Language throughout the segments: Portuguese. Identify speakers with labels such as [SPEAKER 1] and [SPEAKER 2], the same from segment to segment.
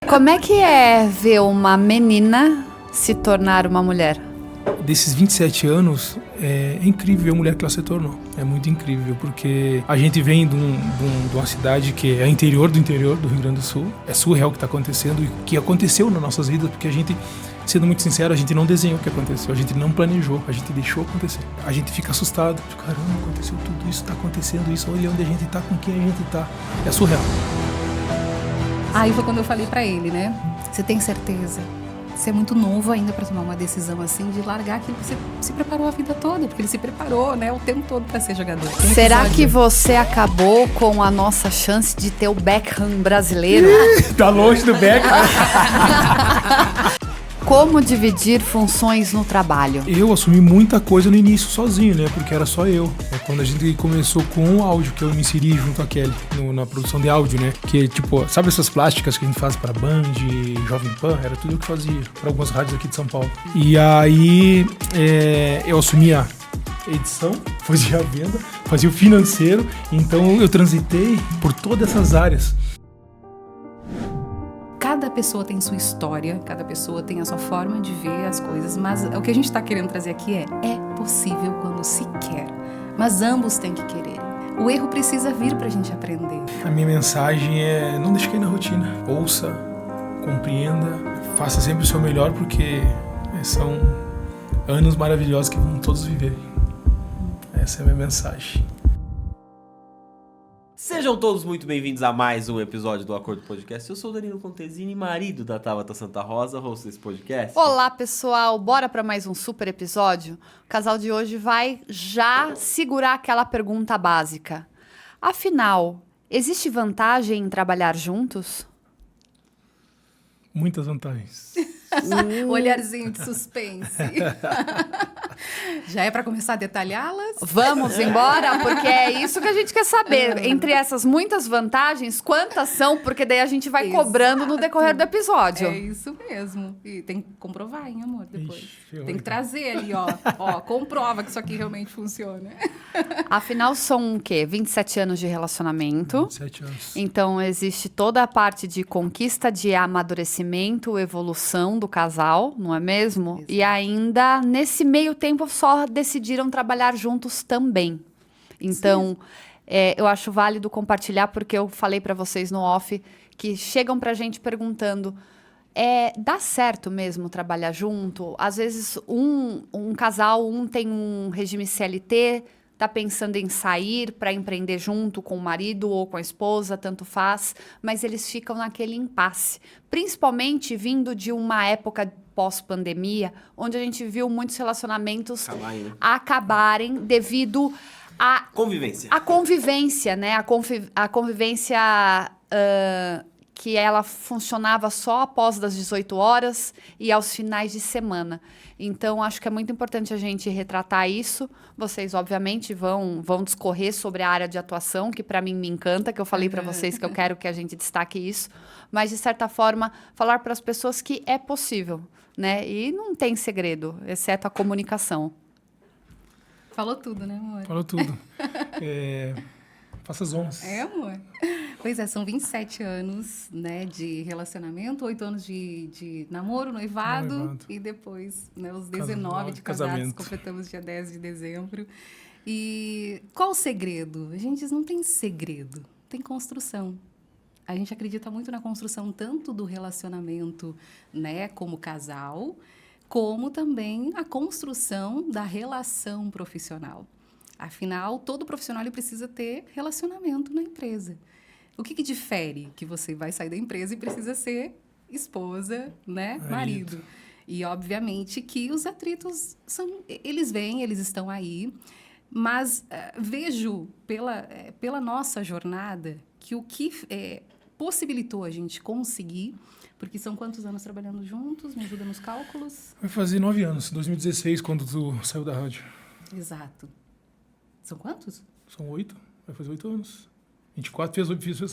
[SPEAKER 1] Como é que é ver uma menina se tornar uma mulher?
[SPEAKER 2] Desses 27 anos, é incrível ver a mulher que ela se tornou. É muito incrível, porque a gente vem de uma cidade que é interior do Rio Grande do Sul. É surreal o que está acontecendo e o que aconteceu nas nossas vidas, porque a gente, sendo muito sincero, a gente não desenhou o que aconteceu, a gente não planejou, a gente deixou acontecer. A gente fica assustado, caramba, aconteceu tudo isso, está acontecendo isso, olha onde a gente está, com quem a gente está. É surreal.
[SPEAKER 3] Aí foi quando eu falei pra ele, né? Você tem certeza? Você é muito novo ainda pra tomar uma decisão assim de largar aquilo que você se preparou a vida toda, porque ele se preparou, né, o tempo todo pra ser jogador.
[SPEAKER 1] Será que você acabou com a nossa chance de ter o Beckham brasileiro?
[SPEAKER 2] Tá longe do Beckham.
[SPEAKER 1] Como dividir funções no trabalho?
[SPEAKER 2] Eu assumi muita coisa no início sozinho, né? Porque era só eu. Quando a gente começou com o áudio, que eu me inseri junto a Kelly na produção de áudio, né? Que tipo, sabe essas plásticas que a gente faz pra Band, Jovem Pan? Era tudo eu que fazia pra algumas rádios aqui de São Paulo. E aí eu assumi a edição, fazia a venda, fazia o financeiro. Então eu transitei por todas essas áreas.
[SPEAKER 3] Cada pessoa tem sua história, cada pessoa tem a sua forma de ver as coisas, mas o que a gente está querendo trazer aqui é possível quando se quer, mas ambos têm que querer. O erro precisa vir pra gente aprender.
[SPEAKER 2] A minha mensagem é: não deixe cair na rotina. Ouça, compreenda, faça sempre o seu melhor, porque são anos maravilhosos que vamos todos viver. Essa é a minha mensagem.
[SPEAKER 4] Sejam todos muito bem-vindos a mais um episódio do Acordo Podcast. Eu sou o Danilo Contesini, marido da Tabata Santa Rosa, host desse podcast.
[SPEAKER 1] Olá, pessoal. Bora para mais um super episódio? O casal de hoje vai já segurar aquela pergunta básica. Afinal, existe vantagem em trabalhar juntos?
[SPEAKER 2] Muitas vantagens.
[SPEAKER 3] Olharzinho de suspense. Já é pra começar a detalhá-las?
[SPEAKER 1] Vamos embora, porque é isso que a gente quer saber. Entre essas muitas vantagens, quantas são? Porque daí a gente vai cobrando no decorrer do episódio.
[SPEAKER 3] É isso mesmo. E tem que comprovar, hein, amor, depois.
[SPEAKER 2] Ixi,
[SPEAKER 3] tem que trazer ali, ó, comprova que isso aqui realmente funciona.
[SPEAKER 1] Afinal, são o quê? 27 anos de relacionamento.
[SPEAKER 2] 27 anos.
[SPEAKER 1] Então, existe toda a parte de conquista, de amadurecimento, evolução do casal, não é mesmo?
[SPEAKER 3] Exato.
[SPEAKER 1] E ainda, nesse meio tempo, só decidiram trabalhar juntos também. Então, eu acho válido compartilhar, porque eu falei para vocês no off, que chegam pra gente perguntando, dá certo mesmo trabalhar junto? Às vezes, um casal, tem um regime CLT, tá pensando em sair para empreender junto com o marido ou com a esposa, tanto faz, mas eles ficam naquele impasse. Principalmente vindo de uma época pós-pandemia, onde a gente viu muitos relacionamentos acabarem devido à
[SPEAKER 4] Convivência.
[SPEAKER 1] a convivência, né? A convivência que ela funcionava só após das 18 horas e aos finais de semana. Então, acho que é muito importante a gente retratar isso. Vocês, obviamente, vão discorrer sobre a área de atuação, que para mim me encanta, que eu falei para vocês que eu quero que a gente destaque isso. Mas, de certa forma, falar para as pessoas que é possível, né? E não tem segredo, exceto a comunicação.
[SPEAKER 3] Falou tudo, né, amor?
[SPEAKER 2] Falou tudo. Faça as honras.
[SPEAKER 3] Amor? Pois são 27 anos, né, de relacionamento, 8 anos de namoro, noivado e depois, né, os 19 de casados, completamos dia 10 de dezembro. E qual o segredo? A gente diz, não tem segredo, tem construção. A gente acredita muito na construção tanto do relacionamento, né, como casal, como também a construção da relação profissional. Afinal, todo profissional ele precisa ter relacionamento na empresa. O que difere? Que você vai sair da empresa e precisa ser esposa, né? Marido. E, obviamente, que os atritos eles vêm, eles estão aí, mas vejo pela nossa jornada que o que possibilitou a gente conseguir, porque são quantos anos trabalhando juntos? Me ajuda nos cálculos?
[SPEAKER 2] Vai fazer 9 anos, 2016, quando tu saiu da rádio.
[SPEAKER 3] Exato. São quantos?
[SPEAKER 2] São 8, vai fazer 8 anos. 24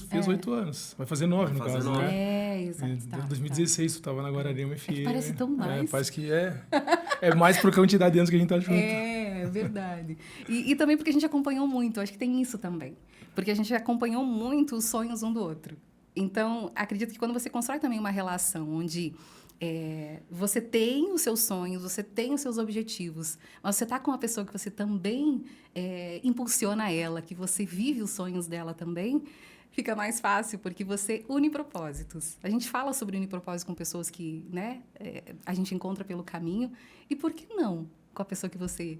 [SPEAKER 2] fez 8 anos. Vai fazer 9, no caso, né?
[SPEAKER 3] Exato.
[SPEAKER 2] 2016, tu tava na Guararema FM.
[SPEAKER 3] Parece tão mais.
[SPEAKER 2] Parece que é mais por quantidade de anos que a gente tá junto.
[SPEAKER 3] É verdade. E também porque a gente acompanhou muito, acho que tem isso também. Porque a gente acompanhou muito os sonhos um do outro. Então, acredito que quando você constrói também uma relação onde você tem os seus sonhos, você tem os seus objetivos, mas você está com uma pessoa que você também impulsiona ela, que você vive os sonhos dela também, fica mais fácil, porque você une propósitos. A gente fala sobre unir propósitos com pessoas que, né, a gente encontra pelo caminho. E por que não com a pessoa que você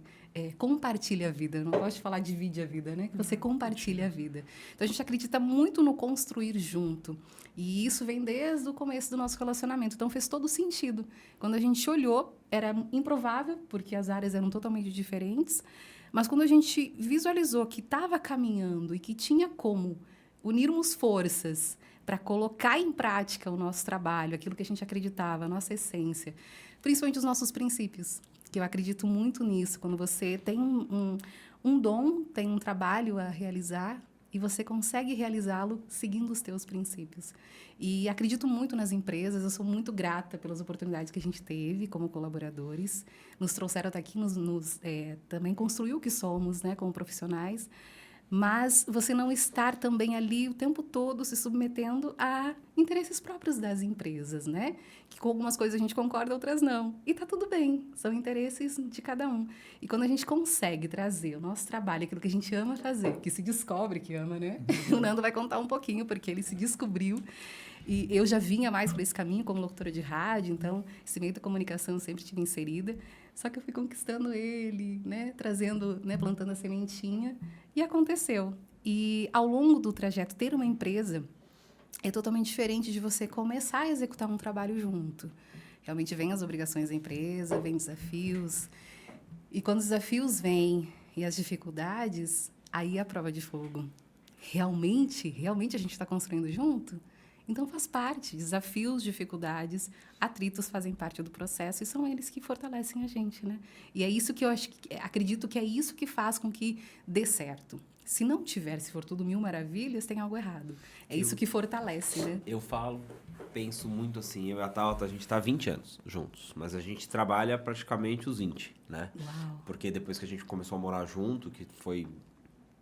[SPEAKER 3] compartilha a vida? Eu não gosto de falar divide a vida, né? Que você compartilha a vida. Então, a gente acredita muito no construir junto. E isso vem desde o começo do nosso relacionamento. Então, fez todo sentido. Quando a gente olhou, era improvável, porque as áreas eram totalmente diferentes. Mas quando a gente visualizou que estava caminhando e que tinha como unirmos forças para colocar em prática o nosso trabalho, aquilo que a gente acreditava, a nossa essência, principalmente os nossos princípios, que eu acredito muito nisso. Quando você tem um dom, tem um trabalho a realizar e você consegue realizá-lo seguindo os teus princípios. E acredito muito nas empresas, eu sou muito grata pelas oportunidades que a gente teve como colaboradores, nos trouxeram até aqui, também construiu o que somos, né, como profissionais. Mas você não estar também ali o tempo todo se submetendo a interesses próprios das empresas, né? Que com algumas coisas a gente concorda, outras não. E tá tudo bem, são interesses de cada um. E quando a gente consegue trazer o nosso trabalho, aquilo que a gente ama fazer, que se descobre que ama, né? O Nando vai contar um pouquinho, porque ele se descobriu. E eu já vinha mais por esse caminho como locutora de rádio, então esse meio da comunicação eu sempre estive inserida. Só que eu fui conquistando ele, né? Trazendo, né? Plantando a sementinha. E aconteceu. E ao longo do trajeto, ter uma empresa é totalmente diferente de você começar a executar um trabalho junto. Realmente vem as obrigações da empresa, vem desafios. E quando os desafios vêm e as dificuldades, aí é a prova de fogo. Realmente a gente está construindo junto? Então, faz parte. Desafios, dificuldades, atritos fazem parte do processo e são eles que fortalecem a gente, né? E é isso que eu acredito que é isso que faz com que dê certo. Se não tiver, se for tudo mil maravilhas, tem algo errado. É isso que fortalece, né?
[SPEAKER 4] Eu penso muito assim, eu e a Tauta, a gente está há 20 anos juntos, mas a gente trabalha praticamente os 20, né?
[SPEAKER 3] Uau.
[SPEAKER 4] Porque depois que a gente começou a morar junto, que foi...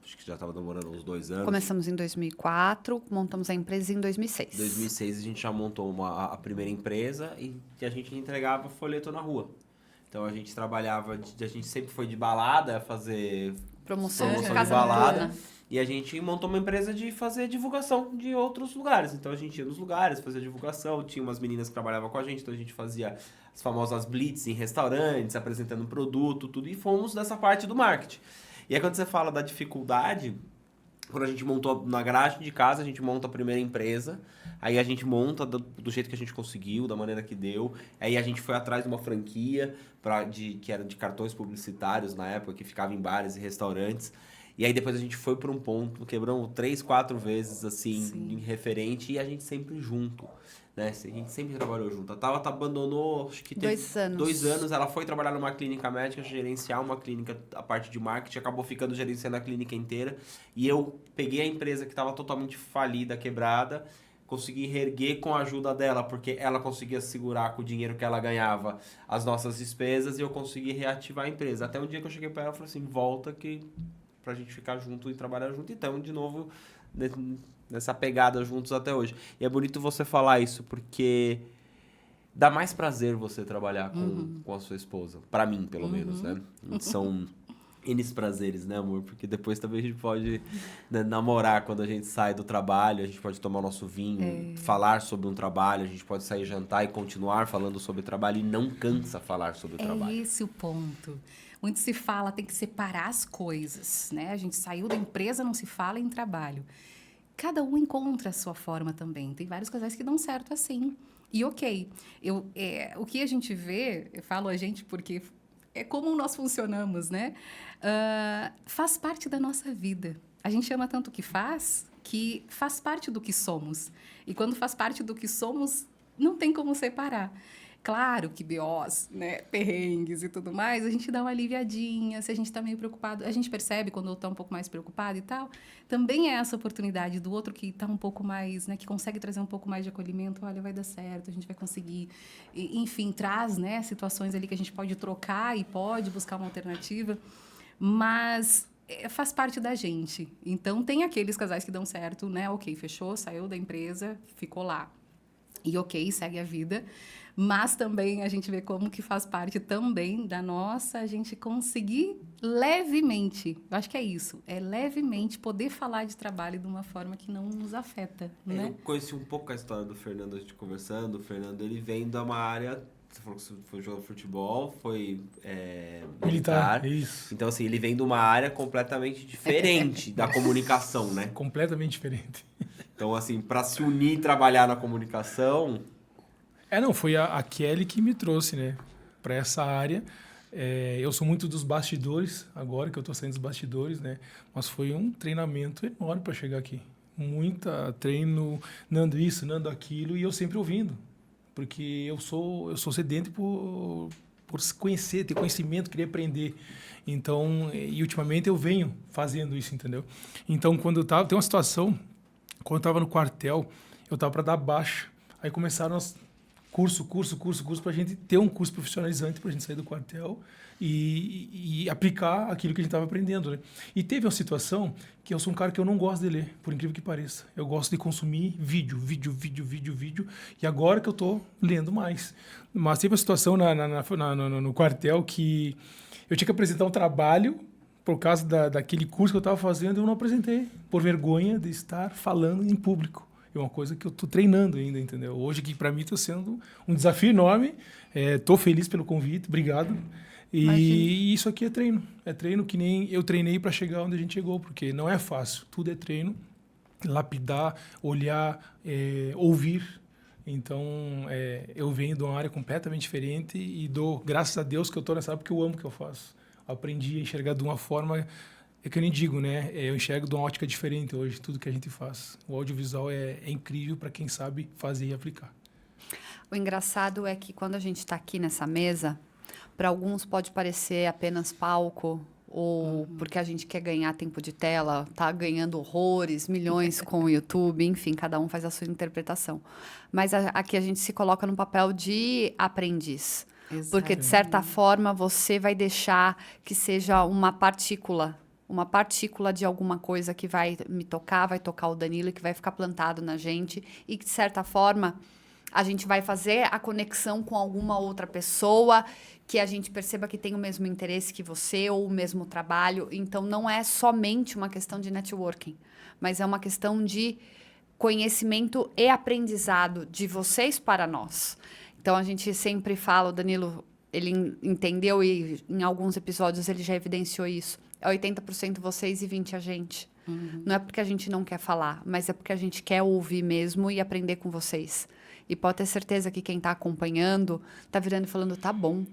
[SPEAKER 4] Acho que já estava demorando uns 2 anos.
[SPEAKER 1] Começamos em 2004, montamos a empresa em 2006.
[SPEAKER 4] Em 2006 a gente já montou a primeira empresa e a gente entregava folheto na rua. Então a gente trabalhava, a gente sempre foi de balada, fazer
[SPEAKER 1] promoção
[SPEAKER 4] de
[SPEAKER 1] casa
[SPEAKER 4] balada.
[SPEAKER 1] noturna.
[SPEAKER 4] E a gente montou uma empresa de fazer divulgação de outros lugares. Então a gente ia nos lugares, fazia divulgação, tinha umas meninas que trabalhavam com a gente, então a gente fazia as famosas blitz em restaurantes, apresentando produto, tudo, e fomos dessa parte do marketing. E aí quando você fala da dificuldade, quando a gente montou na garagem de casa, a gente monta a primeira empresa, aí a gente monta do jeito que a gente conseguiu, da maneira que deu, aí a gente foi atrás de uma franquia que era de cartões publicitários na época, que ficava em bares e restaurantes, e aí depois a gente foi para um ponto, quebramos 3, 4 vezes assim, em referente, e a gente sempre junto. Né? A gente sempre trabalhou junto. A Tabata abandonou, acho que teve
[SPEAKER 1] 2 anos.
[SPEAKER 4] 2 anos. Ela foi trabalhar numa clínica médica, gerenciar uma clínica, a parte de marketing, acabou ficando gerenciando a clínica inteira. E eu peguei a empresa que estava totalmente falida, quebrada, consegui reerguer com a ajuda dela, porque ela conseguia segurar com o dinheiro que ela ganhava as nossas despesas e eu consegui reativar a empresa. Até um dia que eu cheguei para ela e falei assim, volta pra gente ficar junto e trabalhar junto. Então, de novo, nessa pegada juntos até hoje. E é bonito você falar isso, porque dá mais prazer você trabalhar com a sua esposa. Pra mim, pelo menos, né? São N prazeres, né, amor? Porque depois também a gente pode namorar quando a gente sai do trabalho, a gente pode tomar nosso vinho, falar sobre um trabalho, a gente pode sair jantar e continuar falando sobre o trabalho e não cansa falar sobre o trabalho.
[SPEAKER 3] É esse o ponto. Muito se fala, tem que separar as coisas, né? A gente saiu da empresa, não se fala em trabalho. Cada um encontra a sua forma também. Tem vários casais que dão certo assim. E ok, o que a gente vê, eu falo a gente porque é como nós funcionamos, né? Faz parte da nossa vida. A gente ama tanto o que faz parte do que somos. E quando faz parte do que somos, não tem como separar. Claro que BOs, né, perrengues e tudo mais, a gente dá uma aliviadinha, se a gente está meio preocupado, a gente percebe quando eu estou um pouco mais preocupado e tal, também é essa oportunidade do outro que está um pouco mais, né, que consegue trazer um pouco mais de acolhimento, olha, vai dar certo, a gente vai conseguir, e, enfim, traz, né, situações ali que a gente pode trocar e pode buscar uma alternativa, mas faz parte da gente. Então, tem aqueles casais que dão certo, né? Ok, fechou, saiu da empresa, ficou lá. E ok, segue a vida. Mas também a gente vê como que faz parte também da nossa, a gente conseguir levemente, eu acho que é isso, é levemente poder falar de trabalho de uma forma que não nos afeta, né?
[SPEAKER 4] Eu conheci um pouco a história do Fernando, a gente conversando. O Fernando, ele vem de uma área... Você falou que foi jogar futebol, foi militar.
[SPEAKER 2] Isso.
[SPEAKER 4] Então, assim, ele vem de uma área completamente diferente da comunicação, né?
[SPEAKER 2] Completamente diferente.
[SPEAKER 4] Então, assim, para se unir e trabalhar na comunicação...
[SPEAKER 2] Foi a Kelly que me trouxe, né, para essa área. Eu sou muito dos bastidores, agora que eu estou saindo dos bastidores, né? Mas foi um treinamento enorme para chegar aqui. Muita treino, Nando isso, Nando aquilo, e eu sempre ouvindo. Porque eu sou sedento por conhecer, ter conhecimento, querer aprender. Então, e ultimamente eu venho fazendo isso, entendeu? Então, quando eu tava... Tem uma situação, quando eu estava no quartel, eu estava para dar baixa. Aí começaram as... curso, para a gente ter um curso profissionalizante, para a gente sair do quartel e aplicar aquilo que a gente estava aprendendo, né? E teve uma situação que eu sou um cara que eu não gosto de ler, por incrível que pareça. Eu gosto de consumir vídeo, e agora que eu estou lendo mais. Mas teve uma situação no quartel que eu tinha que apresentar um trabalho por causa daquele curso que eu estava fazendo, eu não apresentei, por vergonha de estar falando em público. É uma coisa que eu estou treinando ainda, entendeu? Hoje, que para mim está sendo um desafio enorme. Estou feliz pelo convite, obrigado. E isso aqui é treino. É treino que nem eu treinei para chegar onde a gente chegou, porque não é fácil. Tudo é treino. Lapidar, olhar, ouvir. Então, eu venho de uma área completamente diferente e dou graças a Deus que eu estou nessa área porque eu amo o que eu faço. Aprendi a enxergar de uma forma... É que eu nem digo, né? Eu enxergo de uma ótica diferente hoje, tudo que a gente faz. O audiovisual é incrível para quem sabe fazer e aplicar.
[SPEAKER 1] O engraçado é que quando a gente está aqui nessa mesa, para alguns pode parecer apenas palco, ou porque a gente quer ganhar tempo de tela, tá ganhando horrores, milhões com o YouTube, enfim, cada um faz a sua interpretação. Mas aqui a gente se coloca no papel de aprendiz. Exatamente. Porque, de certa forma, você vai deixar que seja uma partícula de alguma coisa que vai me tocar, vai tocar o Danilo, que vai ficar plantado na gente e que, de certa forma, a gente vai fazer a conexão com alguma outra pessoa que a gente perceba que tem o mesmo interesse que você ou o mesmo trabalho. Então, não é somente uma questão de networking, mas é uma questão de conhecimento e aprendizado de vocês para nós. Então, a gente sempre fala, o Danilo, ele entendeu e em alguns episódios ele já evidenciou isso. É 80% vocês e 20% a gente. Não é porque a gente não quer falar, mas é porque a gente quer ouvir mesmo e aprender com vocês. E pode ter certeza que quem está acompanhando está virando e falando, tá bom,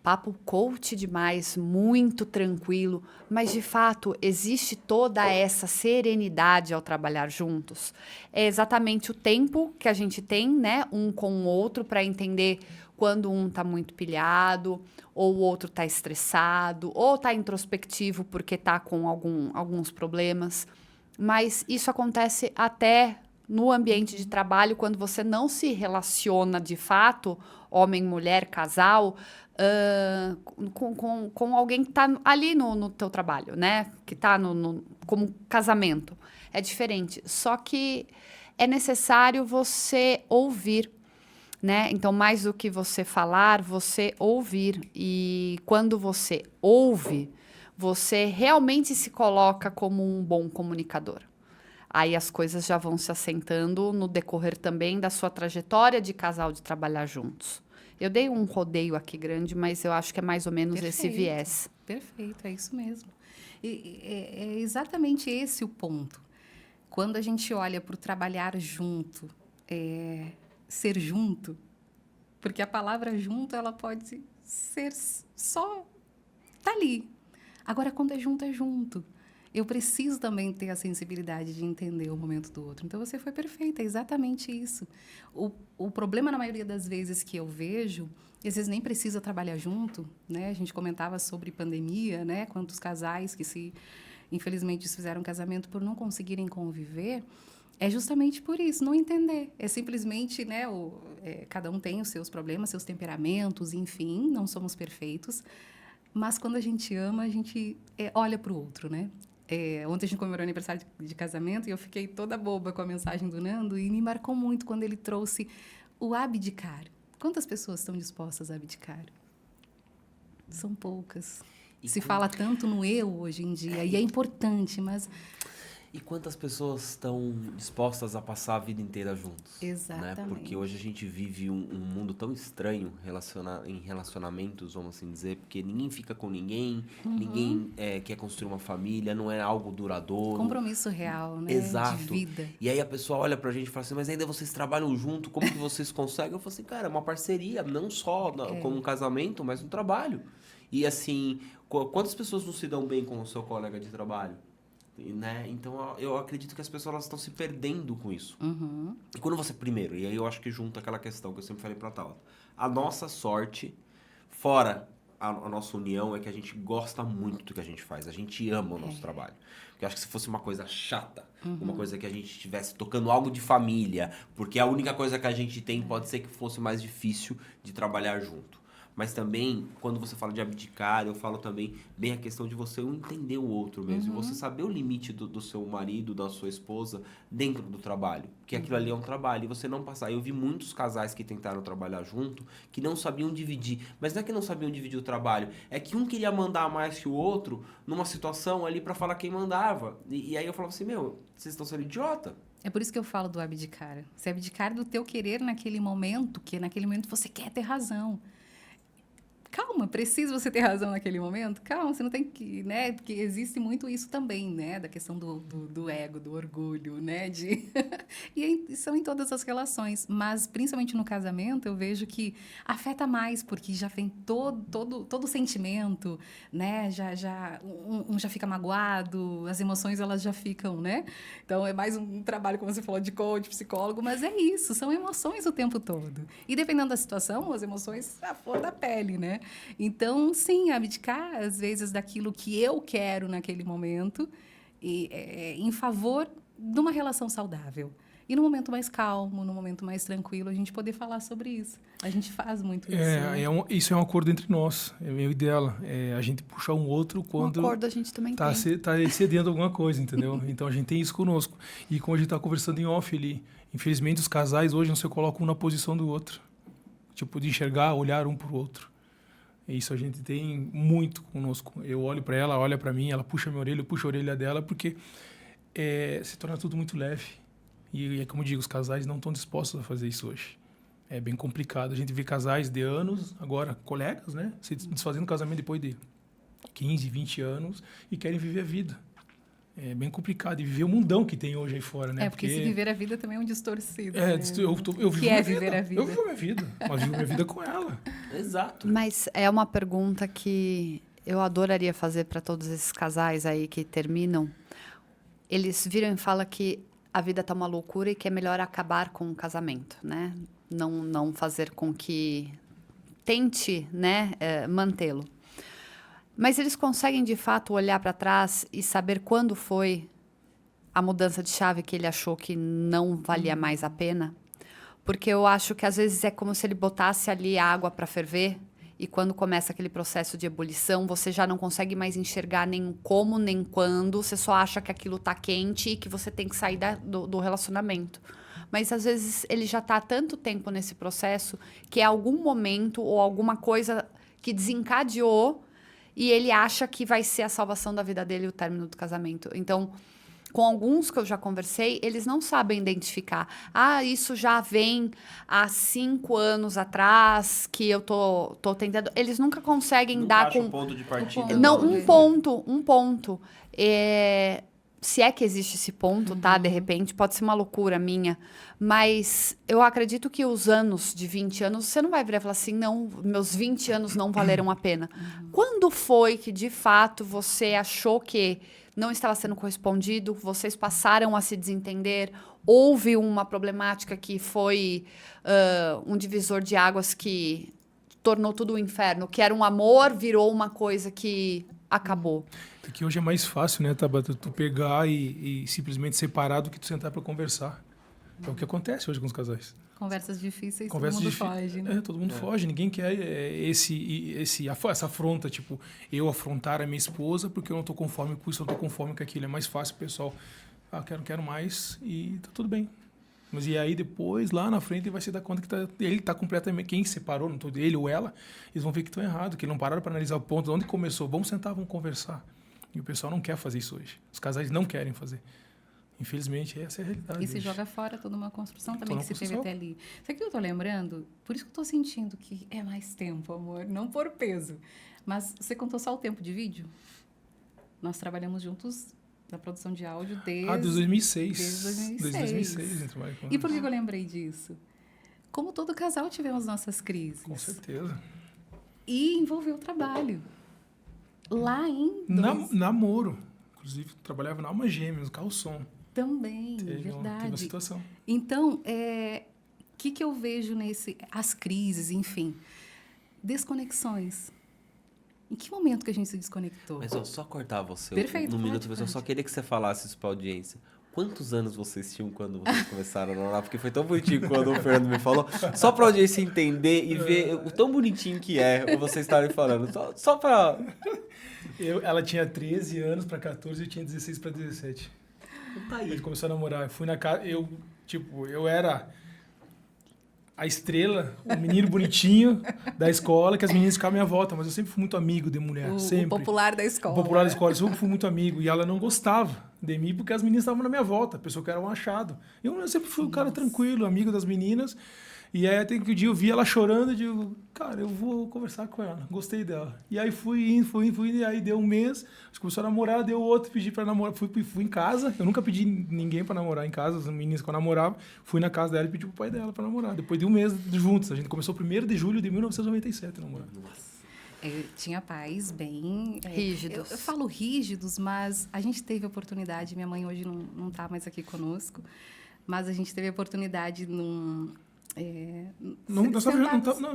[SPEAKER 1] papo coach demais, muito tranquilo, mas de fato existe toda essa serenidade ao trabalhar juntos. É exatamente o tempo que a gente tem, né, um com o outro, para entender quando um está muito pilhado, ou o outro está estressado, ou está introspectivo porque está com alguns problemas. Mas isso acontece até no ambiente de trabalho, quando você não se relaciona de fato, homem, mulher, casal, com alguém que está ali no teu trabalho, né? Que está como casamento. É diferente. Só que é necessário você ouvir, né? Então, mais do que você falar, você ouvir. E quando você ouve, você realmente se coloca como um bom comunicador. Aí as coisas já vão se assentando no decorrer também da sua trajetória de casal, de trabalhar juntos. Eu dei um rodeio aqui grande, mas eu acho que é mais ou menos esse viés.
[SPEAKER 3] Perfeito, é isso mesmo. E é exatamente esse o ponto. Quando a gente olha para o trabalhar junto, ser junto, porque a palavra junto, ela pode ser só tá ali. Agora, quando é junto. Eu preciso também ter a sensibilidade de entender o momento do outro. Então, você foi perfeita, é exatamente isso. O problema, na maioria das vezes que eu vejo, às vezes nem precisa trabalhar junto, né? A gente comentava sobre pandemia, né? Quantos casais que infelizmente, fizeram casamento por não conseguirem conviver. É justamente por isso, não entender. É simplesmente, né? Cada um tem os seus problemas, seus temperamentos, enfim, não somos perfeitos. Mas quando a gente ama, a gente olha para o outro, né? Ontem a gente comemorou o aniversário de casamento e eu fiquei toda boba com a mensagem do Nando e me marcou muito quando ele trouxe o abdicar. Quantas pessoas estão dispostas a abdicar? São poucas. Se fala tanto no eu hoje em dia, e é importante, mas...
[SPEAKER 4] E quantas pessoas estão dispostas a passar a vida inteira juntos?
[SPEAKER 3] Exatamente.
[SPEAKER 4] Né? Porque hoje a gente vive um mundo tão estranho em relacionamentos, vamos assim dizer, porque ninguém fica com ninguém, ninguém quer construir uma família, não é algo duradouro.
[SPEAKER 3] Compromisso real, né?
[SPEAKER 4] Exato.
[SPEAKER 3] De vida.
[SPEAKER 4] E aí a pessoa olha pra gente e fala assim, mas ainda vocês trabalham junto, como que vocês conseguem? Eu falo assim, cara, é uma parceria, não só como um casamento, mas no trabalho. E assim, quantas pessoas não se dão bem com o seu colega de trabalho? Né? Então, eu acredito que as pessoas estão se perdendo com isso. E quando você, primeiro, e aí eu acho que junta aquela questão que eu sempre falei pra Tabata, a nossa sorte, fora a nossa união, é que a gente gosta muito do que a gente faz. A gente ama o nosso trabalho. Porque eu acho que se fosse uma coisa chata, uma coisa que a gente estivesse tocando algo de família, porque a única coisa que a gente tem pode ser que fosse mais difícil de trabalhar junto. Mas também, quando você fala de abdicar, eu falo também bem a questão de você entender o outro mesmo. E você saber o limite do seu marido, da sua esposa, dentro do trabalho. Porque aquilo ali é um trabalho e você não passar. Eu vi muitos casais que tentaram trabalhar junto, que não sabiam dividir. Mas não é que não sabiam dividir o trabalho, é que um queria mandar mais que o outro numa situação ali pra falar quem mandava. E aí eu falava assim, vocês estão sendo idiota.
[SPEAKER 3] É por isso que eu falo do abdicar. Você abdicar do teu querer naquele momento, que naquele momento você quer ter razão. Calma, precisa você ter razão naquele momento? Calma, você não tem que, né? Porque existe muito isso também, né? Da questão do ego, do orgulho, né? E são em todas as relações. Mas, principalmente no casamento, eu vejo que afeta mais, porque já vem todo o sentimento, né? Um já fica magoado, as emoções, elas já ficam, né? Então, é mais um trabalho, como você falou, de coach, psicólogo, mas é isso, são emoções o tempo todo. E dependendo da situação, as emoções, a flor da pele, né? Então, sim, abdicar, às vezes, daquilo que eu quero naquele momento em favor de uma relação saudável. E no momento mais calmo, no momento mais tranquilo, a gente poder falar sobre isso. A gente faz muito isso. Né?
[SPEAKER 2] Isso é um acordo entre nós, é eu e dela. A gente puxar um outro quando...
[SPEAKER 1] Um acordo a gente também tem.
[SPEAKER 2] Tá excedendo alguma coisa, entendeu? Então, a gente tem isso conosco. E como a gente está conversando em off ali, infelizmente, os casais hoje não se colocam um na posição do outro. Tipo, de enxergar, olhar um para o outro. Isso a gente tem muito conosco. Eu olho para ela, olha para mim, ela puxa minha orelha, eu puxo a orelha dela, porque se torna tudo muito leve. E é como eu digo, os casais não estão dispostos a fazer isso hoje. É bem complicado. A gente vê casais de anos, agora colegas, né? Se desfazendo do casamento depois de 15, 20 anos e querem viver a vida. É bem complicado. E viver o mundão que tem hoje aí fora, né?
[SPEAKER 3] Porque se viver a vida também é um distorcido.
[SPEAKER 2] Né? Eu vivo minha vida.
[SPEAKER 3] Viver a vida?
[SPEAKER 2] Eu vivo minha vida, mas vivo minha vida com ela.
[SPEAKER 4] Exato.
[SPEAKER 1] Mas é uma pergunta que eu adoraria fazer para todos esses casais aí que terminam. Eles viram e falam que a vida tá uma loucura e que é melhor acabar com o casamento, né? Não fazer com que tente, né, mantê-lo. Mas eles conseguem, de fato, olhar para trás e saber quando foi a mudança de chave que ele achou que não valia mais a pena? Porque eu acho que, às vezes, é como se ele botasse ali água para ferver e quando começa aquele processo de ebulição, você já não consegue mais enxergar nem como, nem quando. Você só acha que aquilo tá quente e que você tem que sair do relacionamento. Mas, às vezes, ele já está há tanto tempo nesse processo que é algum momento ou alguma coisa que desencadeou e ele acha que vai ser a salvação da vida dele o término do casamento. Então, com alguns que eu já conversei, eles não sabem identificar. Isso já vem há 5 anos atrás, que eu tô tentando... Eles nunca conseguem dar com...
[SPEAKER 4] um ponto de partida.
[SPEAKER 1] Não, um ponto. Se é que existe esse ponto, tá? De repente, pode ser uma loucura minha. Mas eu acredito que os anos de 20 anos, você não vai virar e falar assim, não, meus 20 anos não valeram a pena. Quando foi que, de fato, você achou que não estava sendo correspondido, vocês passaram a se desentender, houve uma problemática que foi um divisor de águas que tornou tudo um inferno, que era um amor, virou uma coisa que acabou.
[SPEAKER 2] Porque hoje é mais fácil, né, Tabata, tu pegar e simplesmente separar do que tu sentar para conversar. É o que acontece hoje com os casais.
[SPEAKER 3] Conversas difíceis, todo mundo foge, né?
[SPEAKER 2] Todo mundo foge. Ninguém quer essa afronta, tipo, eu afrontar a minha esposa porque eu não estou conforme com isso, eu não estou conforme com aquilo. É mais fácil o pessoal, quero mais e tá tudo bem. Mas e aí depois, lá na frente, ele vai se dar conta que ele está completamente... Quem separou, não tô ele ou ela, eles vão ver que estão errados, que não pararam para analisar o ponto de onde começou. Vamos sentar, vamos conversar. E o pessoal não quer fazer isso hoje. Os casais não querem fazer. Infelizmente, essa é a realidade.
[SPEAKER 3] E se
[SPEAKER 2] hoje.
[SPEAKER 3] joga fora toda uma construção também que se teve até ali. Sabe o que eu tô lembrando? Por isso que eu tô sentindo que é mais tempo, amor. Não por peso. Mas você contou só o tempo de vídeo? Nós trabalhamos juntos na produção de áudio desde
[SPEAKER 2] 2006.
[SPEAKER 3] Desde 2006.
[SPEAKER 2] Desde 2006 a gente trabalha com
[SPEAKER 3] E por que eu lembrei disso? Como todo casal tivemos nossas crises.
[SPEAKER 2] Com certeza.
[SPEAKER 3] E envolveu o trabalho. Lá em...
[SPEAKER 2] Namoro. Inclusive, trabalhava na Alma Gêmeos, Calção.
[SPEAKER 3] Também,
[SPEAKER 2] teve uma situação.
[SPEAKER 3] Então, que eu vejo as crises, enfim, desconexões. Em que momento que a gente se desconectou?
[SPEAKER 4] Mas só cortar você
[SPEAKER 3] Perfeito,
[SPEAKER 4] no minuto, mas eu só queria que você falasse isso pra audiência. Quantos anos vocês tinham quando vocês começaram a namorar? Porque foi tão bonitinho quando o Fernando me falou. Só pra audiência entender e ver o tão bonitinho que é vocês estarem falando. Só pra...
[SPEAKER 2] Ela tinha 13 anos pra 14 e eu tinha 16 pra 17.
[SPEAKER 4] Tá aí.
[SPEAKER 2] A gente começou a namorar. Eu fui na casa... Eu era a estrela, o menino bonitinho da escola, que as meninas ficavam à minha volta. Mas eu sempre fui muito amigo de mulher. Sempre.
[SPEAKER 3] O popular da escola.
[SPEAKER 2] O popular da escola. Eu sempre fui muito amigo. E ela não gostava de mim porque as meninas estavam na minha volta. A pessoa que era um achado. Eu sempre fui um cara tranquilo, amigo das meninas. E aí, até que um dia eu vi ela chorando e digo, cara, eu vou conversar com ela. Gostei dela. E aí fui indo. E aí deu um mês, a gente começou a namorar, deu outro, pedi pra namorar. Fui em casa, eu nunca pedi ninguém pra namorar em casa, as meninas que eu namorava. Fui na casa dela e pedi pro pai dela pra namorar. Depois de um mês juntos. A gente começou 1º de julho de 1997 a namorar.
[SPEAKER 3] Tinha pais bem...
[SPEAKER 1] rígidos.
[SPEAKER 3] Eu falo rígidos, mas a gente teve a oportunidade, minha mãe hoje não tá mais aqui conosco, mas a gente teve a oportunidade
[SPEAKER 2] Você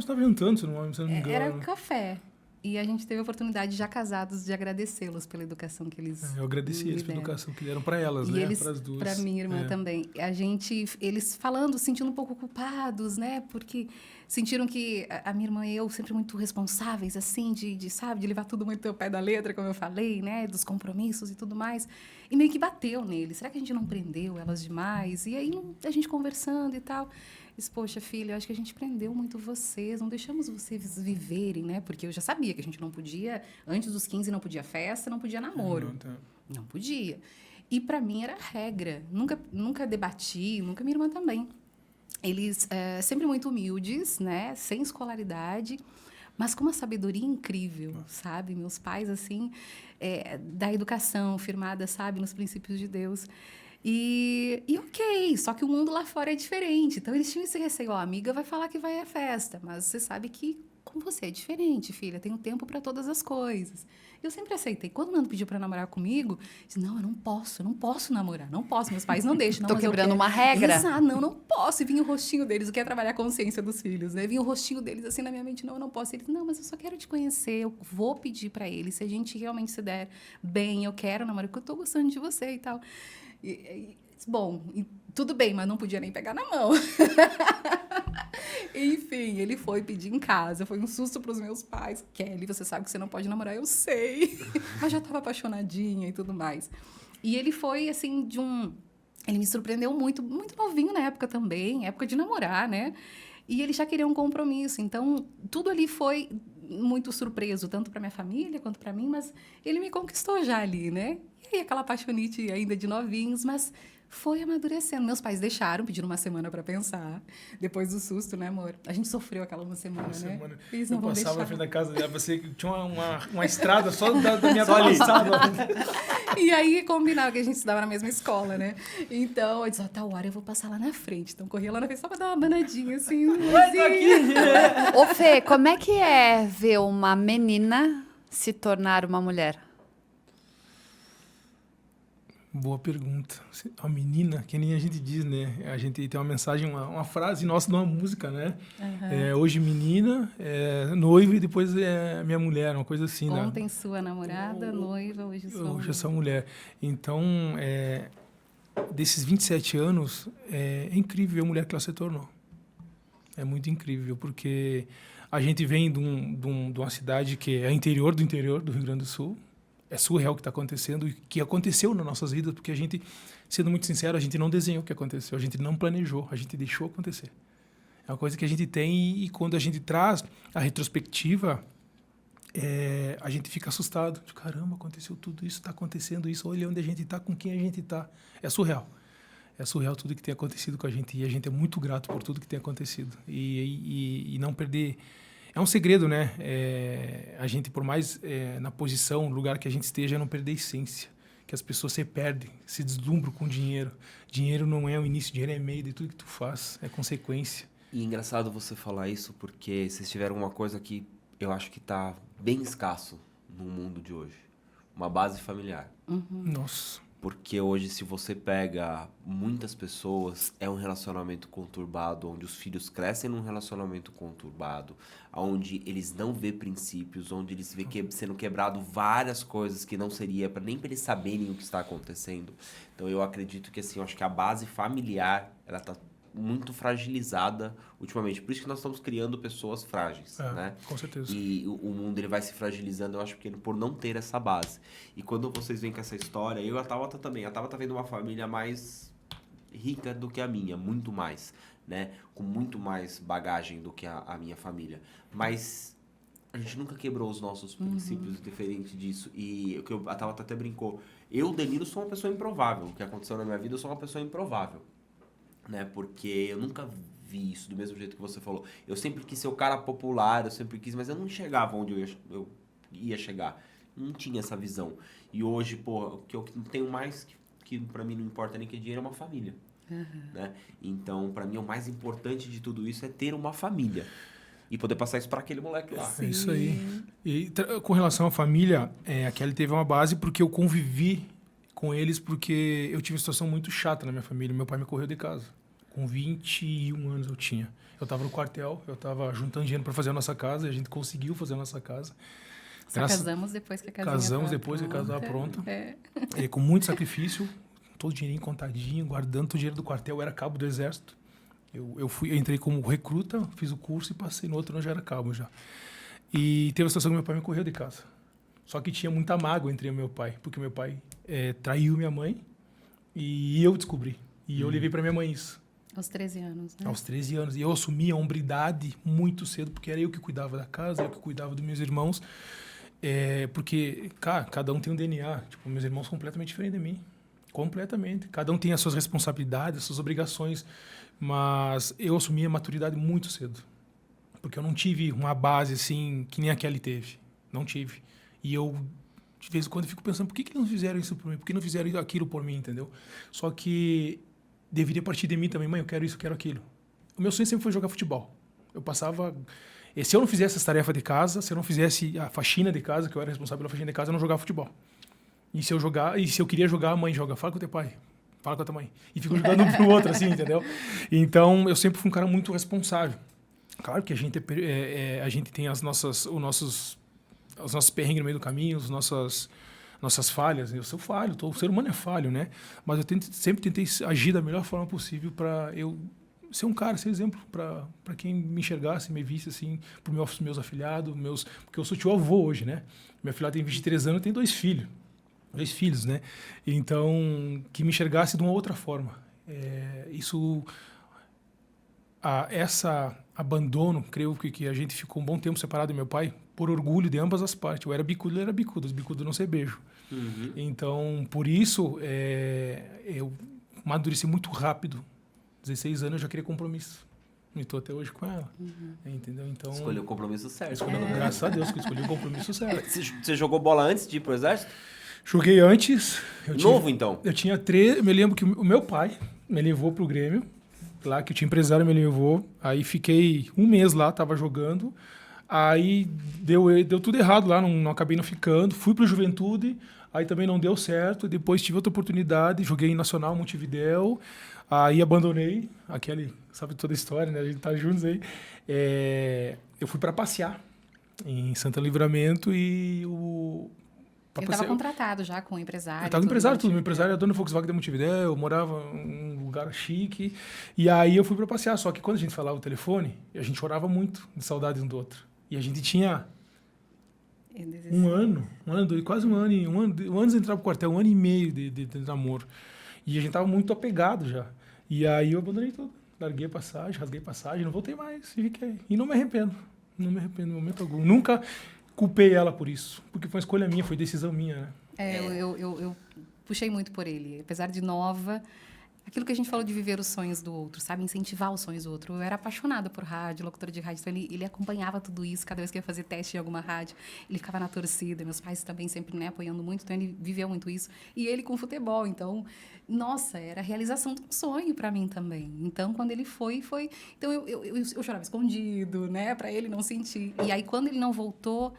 [SPEAKER 2] estava jantando, se não me engano.
[SPEAKER 3] Era café. E a gente teve a oportunidade, já casados, de agradecê-los pela educação que eles
[SPEAKER 2] Eu agradeci eles pela educação que deram para elas,
[SPEAKER 3] e
[SPEAKER 2] né?
[SPEAKER 3] eles,
[SPEAKER 2] para as duas.
[SPEAKER 3] para minha irmã também. Eles falando, sentindo um pouco culpados, né? Porque sentiram que a minha irmã e eu, sempre muito responsáveis, assim, sabe, de levar tudo muito ao pé da letra, como eu falei, né? Dos compromissos e tudo mais. E meio que bateu neles. Será que a gente não prendeu elas demais? E aí, a gente conversando e tal... Poxa, filha, eu acho que a gente prendeu muito vocês, não deixamos vocês viverem, né? Porque eu já sabia que a gente não podia, antes dos 15 não podia festa, não podia namoro. Não podia. E para mim era regra. Nunca debati, nunca minha irmã também. Eles sempre muito humildes, né? Sem escolaridade, mas com uma sabedoria incrível, sabe? Meus pais, assim, da educação firmada, sabe? Nos princípios de Deus. E ok, só que o mundo lá fora é diferente. Então, eles tinham esse receio. A amiga vai falar que vai à festa, mas você sabe que com você é diferente, filha. Tem um tempo para todas as coisas. Eu sempre aceitei. Quando o Nando pediu para namorar comigo, eu disse, não, eu não posso namorar. Não posso, meus pais não deixam.
[SPEAKER 1] Tô quebrando uma regra.
[SPEAKER 3] Exato, não posso. E vinha o rostinho deles, o que é trabalhar a consciência dos filhos, né? Vinha o rostinho deles assim na minha mente, não, eu não posso. Eles, não, mas eu só quero te conhecer, eu vou pedir para ele. Se a gente realmente se der bem, eu quero namorar, porque eu tô gostando de você e tal. Bom, tudo bem, mas não podia nem pegar na mão. Enfim, ele foi pedir em casa. Foi um susto para os meus pais. Kelly, você sabe que você não pode namorar? Eu sei. Mas já estava apaixonadinha e tudo mais. E ele foi, assim, Ele me surpreendeu muito, muito novinho na época também. Época de namorar, né? E ele já queria um compromisso. Então, tudo ali foi muito surpreso, tanto para minha família quanto para mim. Mas ele me conquistou já ali, né? E aí, aquela apaixonite ainda de novinhos, mas foi amadurecendo. Meus pais deixaram, pediram uma semana para pensar. Depois do susto, né, amor? A gente sofreu aquela uma semana, né? Eles não
[SPEAKER 2] eu
[SPEAKER 3] vão
[SPEAKER 2] passava
[SPEAKER 3] deixar.
[SPEAKER 2] na frente da casa dela, você tinha uma estrada só da minha passada.
[SPEAKER 3] E aí, combinava que a gente estudava na mesma escola, né? Então, eu disse, tal hora eu vou passar lá na frente. Então, corria lá na frente só para dar uma banadinha, assim.
[SPEAKER 1] Ô, Fê, como é que é ver uma menina se tornar uma mulher?
[SPEAKER 2] Boa pergunta. A menina, que nem a gente diz, né? A gente tem uma mensagem, uma frase nossa de uma música, né? Hoje menina, noiva e depois minha mulher, uma coisa assim.
[SPEAKER 3] Ontem sua namorada, noiva, hoje sua
[SPEAKER 2] Hoje eu sou mulher. Então, desses 27 anos, é incrível ver a mulher que ela se tornou. É muito incrível, porque a gente vem de uma cidade que é interior do Rio Grande do Sul. É surreal o que está acontecendo e que aconteceu nas nossas vidas, porque a gente, sendo muito sincero, a gente não desenhou o que aconteceu, a gente não planejou, a gente deixou acontecer. É uma coisa que a gente tem e quando a gente traz a retrospectiva, a gente fica assustado. Caramba, aconteceu tudo isso, está acontecendo isso, olha onde a gente está, com quem a gente está. É surreal. É surreal tudo que tem acontecido com a gente e a gente é muito grato por tudo que tem acontecido. E não perder... É um segredo, né? A gente, por mais na posição, no lugar que a gente esteja, não perder a essência. Que as pessoas se perdem, se deslumbram com dinheiro. Dinheiro não é o início, dinheiro é meio de tudo que tu faz, é consequência.
[SPEAKER 5] E é engraçado você falar isso, porque vocês tiveram uma coisa que eu acho que está bem escasso no mundo de hoje. Uma base familiar.
[SPEAKER 2] Nossa.
[SPEAKER 5] Porque hoje, se você pega muitas pessoas, é um relacionamento conturbado, onde os filhos crescem num relacionamento conturbado, onde eles não vê princípios, onde eles vê sendo quebrado várias coisas que não seria nem para eles saberem o que está acontecendo. Então, eu acredito que, assim, eu acho que a base familiar, ela está muito fragilizada ultimamente. Por isso que nós estamos criando pessoas frágeis, né?
[SPEAKER 2] Com certeza.
[SPEAKER 5] E o mundo ele vai se fragilizando, eu acho que por não ter essa base. E quando vocês vêm com essa história, eu e a Tabata também. A Tabata vem de uma família mais rica do que a minha, muito mais, né? Com muito mais bagagem do que a minha família. Mas a gente nunca quebrou os nossos princípios diferente disso. E o que a Tabata até brincou. Eu, Danilo, sou uma pessoa improvável. O que aconteceu na minha vida, eu sou uma pessoa improvável. Né? Porque eu nunca vi isso do mesmo jeito que você falou. Eu sempre quis ser o cara popular, eu sempre quis, mas eu não enxergava onde eu ia chegar. Não tinha essa visão. E hoje, pô, o que eu tenho mais, que pra mim não importa nem que é dinheiro, é uma família. Né? Então, pra mim, o mais importante de tudo isso é ter uma família. E poder passar isso pra aquele moleque lá.
[SPEAKER 2] É isso aí. E com relação à família, a Kelly teve uma base porque eu convivi com eles, porque eu tive uma situação muito chata na minha família. Meu pai me correu de casa. Com 21 anos eu tinha. Eu estava no quartel, eu estava juntando dinheiro para fazer a nossa casa, e a gente conseguiu fazer a nossa casa.
[SPEAKER 3] Casamos depois que a casa
[SPEAKER 2] estava pronta. E com muito sacrifício, todo o dinheirinho contadinho, guardando todo o dinheiro do quartel. Eu era cabo do exército. Eu entrei como recruta, fiz o curso e passei no outro, eu já era cabo já. E teve a situação que meu pai me correu de casa. Só que tinha muita mágoa entre eu e meu pai, porque meu pai traiu minha mãe e eu descobri. E eu levei para minha mãe isso.
[SPEAKER 3] Aos 13 anos, né?
[SPEAKER 2] Aos 13 anos. E eu assumi a hombridade muito cedo, porque era eu que cuidava da casa, eu que cuidava dos meus irmãos. Porque, cara, cada um tem um DNA. Tipo, meus irmãos são completamente diferentes de mim. Completamente. Cada um tem as suas responsabilidades, as suas obrigações. Mas eu assumi a maturidade muito cedo. Porque eu não tive uma base assim que nem a Kelly teve. Não tive. E eu, de vez em quando, fico pensando, por que não fizeram isso por mim? Por que não fizeram aquilo por mim, entendeu? Só que deveria partir de mim também. Mãe, eu quero isso, eu quero aquilo. O meu sonho sempre foi jogar futebol. Eu passava... E se eu não fizesse as tarefas de casa, se eu não fizesse a faxina de casa, que eu era responsável pela faxina de casa, eu não jogava futebol. E se eu queria jogar, a mãe joga. Fala com o teu pai. Fala com a tua mãe. E fico jogando um pro outro, assim, entendeu? Então, eu sempre fui um cara muito responsável. Claro que a gente tem os nossos perrengues no meio do caminho, as nossas falhas. Eu sou falho, o ser humano é falho, né? Mas eu sempre tentei agir da melhor forma possível para eu ser um cara, ser exemplo para quem me enxergasse, me visse, assim, para os meus afilhados, porque eu sou tio avô hoje, né? Meu afilhado tem 23 anos e tem 2 filhos, né? Então, que me enxergasse de uma outra forma. Essa abandono, creio que a gente ficou um bom tempo separado do meu pai, por orgulho de ambas as partes. Eu era bicudo, ele era bicudo. Os bicudos não se beijam. Então, por isso, eu amadureci muito rápido. 16 anos eu já queria compromisso. E estou até hoje com ela. Entendeu? Então,
[SPEAKER 5] escolheu o compromisso certo.
[SPEAKER 2] Graças a Deus que eu escolhi o compromisso certo.
[SPEAKER 5] Você jogou bola antes de ir pro exército?
[SPEAKER 2] Joguei antes.
[SPEAKER 5] Então?
[SPEAKER 2] Eu tinha 13. Eu me lembro que o meu pai me levou pro Grêmio. Lá que o empresário me levou. Aí fiquei um mês lá, tava jogando. Aí deu tudo errado lá, não acabei não ficando. Fui pro Juventude, aí também não deu certo. Depois tive outra oportunidade, joguei em Nacional, Montevidéu. Aí abandonei, sabe toda a história, né? A gente tá juntos aí. Eu fui para passear em Santa Livramento e o
[SPEAKER 3] Ele estava contratado já com o empresário.
[SPEAKER 2] Eu estava empresário, tudo. Meu empresário é dono da Volkswagen da Montevidéu, eu morava em um lugar chique. E aí eu fui para passear. Só que quando a gente falava o telefone, a gente chorava muito de saudade um do outro. E a gente tinha quase um ano antes de entrar pro quartel, 1 ano e meio de namoro. E a gente tava muito apegado já. E aí eu abandonei tudo. Larguei a passagem, rasguei a passagem, não voltei mais. E fiquei. E não me arrependo. Não me arrependo em momento algum. Nunca culpei ela por isso. Porque foi uma escolha minha, foi decisão minha, né?
[SPEAKER 3] Eu puxei muito por ele. Apesar de nova, aquilo que a gente falou de viver os sonhos do outro, sabe? Incentivar os sonhos do outro. Eu era apaixonada por rádio, locutora de rádio. Então, ele acompanhava tudo isso. Cada vez que eu ia fazer teste em alguma rádio, ele ficava na torcida. Meus pais também sempre, né, apoiando muito. Então, ele viveu muito isso. E ele com futebol. Então, nossa, era a realização de um sonho para mim também. Então, quando ele foi... Então, eu chorava escondido, né? Para ele não sentir. E aí, quando ele não voltou...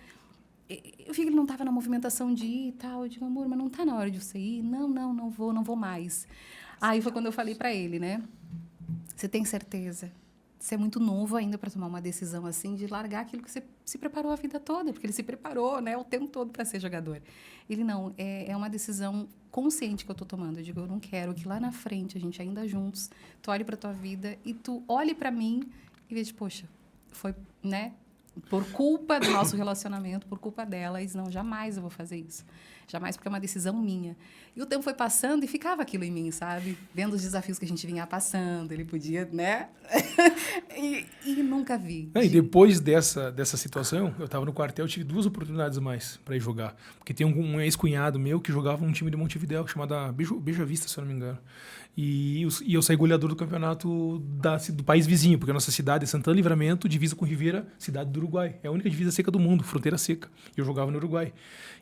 [SPEAKER 3] Eu vi que ele não estava na movimentação de ir e tal. Eu digo, amor, mas não está na hora de você ir? Não vou mais. Aí foi quando eu falei para ele, né? Você tem certeza? Você é muito novo ainda para tomar uma decisão assim de largar aquilo que você se preparou a vida toda, porque ele se preparou, né, o tempo todo para ser jogador. Ele não, é uma decisão consciente que eu estou tomando. Eu digo, eu não quero que lá na frente, a gente ainda juntos, tu olhe para tua vida e tu olhe para mim e veja, poxa, foi, né? Por culpa do nosso relacionamento, por culpa dela, não, jamais eu vou fazer isso. Jamais, porque é uma decisão minha. E o tempo foi passando e ficava aquilo em mim, sabe? Vendo os desafios que a gente vinha passando, ele podia, né? e nunca vi.
[SPEAKER 2] E depois dessa situação, eu estava no quartel, eu tive 2 oportunidades a mais para ir jogar. Porque tem um ex-cunhado meu que jogava num time de Montevidéu, chamado Beija Vista, se eu não me engano. E eu saí goleador do campeonato do país vizinho, porque a nossa cidade é Santana Livramento, divisa com Rivera, cidade do Uruguai. É a única divisa seca do mundo, fronteira seca. Eu jogava no Uruguai.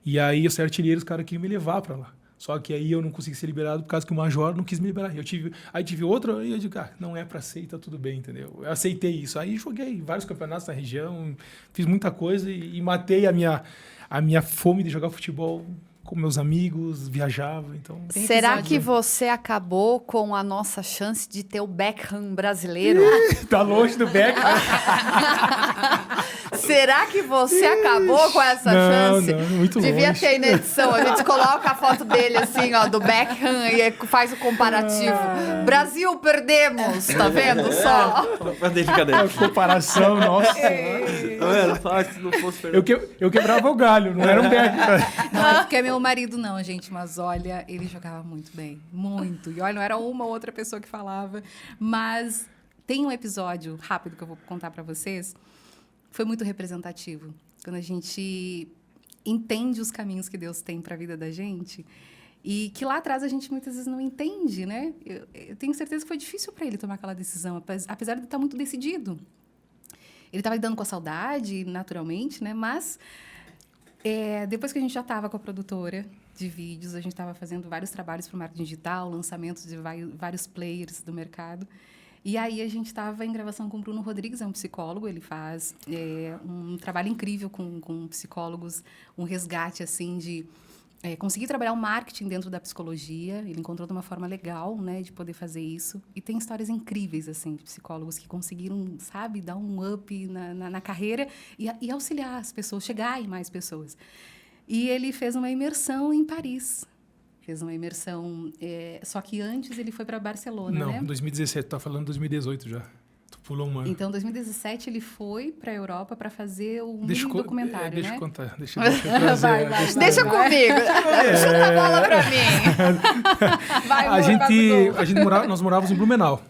[SPEAKER 2] E aí eu saí artilheiro, os caras queriam me levar para lá. Só que aí eu não consegui ser liberado por causa que o major não quis me liberar. Aí tive outra, e eu digo, não é para ser, tá tudo bem, entendeu? Eu aceitei isso. Aí joguei vários campeonatos na região, fiz muita coisa e matei a minha fome de jogar futebol com meus amigos, viajava, então...
[SPEAKER 1] Será que você acabou com a nossa chance de ter o Beckham brasileiro?
[SPEAKER 2] Tá longe do Beckham.
[SPEAKER 1] Será que você acabou com essa chance?
[SPEAKER 2] Não, muito
[SPEAKER 1] Devia
[SPEAKER 2] longe.
[SPEAKER 1] ter na edição. A gente coloca a foto dele assim, ó, do Beckham e faz o comparativo. Brasil, perdemos! Tá vendo só?
[SPEAKER 2] Cadê? A comparação, nossa.
[SPEAKER 5] Se não fosse
[SPEAKER 2] eu quebrava o galho, não era um Beckham.
[SPEAKER 3] Não é porque é meu marido, não, gente. Mas olha, ele jogava muito bem. Muito. E olha, não era uma ou outra pessoa que falava. Mas tem um episódio rápido que eu vou contar para vocês. Foi muito representativo. Quando a gente entende os caminhos que Deus tem para a vida da gente e que lá atrás a gente muitas vezes não entende, né? Eu tenho certeza que foi difícil para ele tomar aquela decisão, apesar de estar muito decidido. Ele estava lidando com a saudade, naturalmente, né? Mas depois que a gente já estava com a produtora de vídeos, a gente estava fazendo vários trabalhos para o marketing digital, lançamentos de vários players do mercado. E aí a gente estava em gravação com o Bruno Rodrigues, é um psicólogo, ele faz um trabalho incrível com psicólogos, um resgate assim de conseguir trabalhar o marketing dentro da psicologia. Ele encontrou de uma forma legal, né, de poder fazer isso. E tem histórias incríveis assim de psicólogos que conseguiram, sabe, dar um up na carreira e auxiliar as pessoas, chegar em mais pessoas. E ele fez uma imersão em Paris. Fez uma imersão, só que antes ele foi para Barcelona,
[SPEAKER 2] não,
[SPEAKER 3] né?
[SPEAKER 2] Não, 2017, tá falando 2018 já. Tu pulou um ano.
[SPEAKER 3] Então, em 2017, ele foi para a Europa para fazer um documentário,
[SPEAKER 2] deixa
[SPEAKER 3] né?
[SPEAKER 2] Eu contar, deixa eu trazer.
[SPEAKER 1] Deixa comigo. Chuta a bola para mim.
[SPEAKER 3] Vai,
[SPEAKER 2] nós morávamos em Blumenau.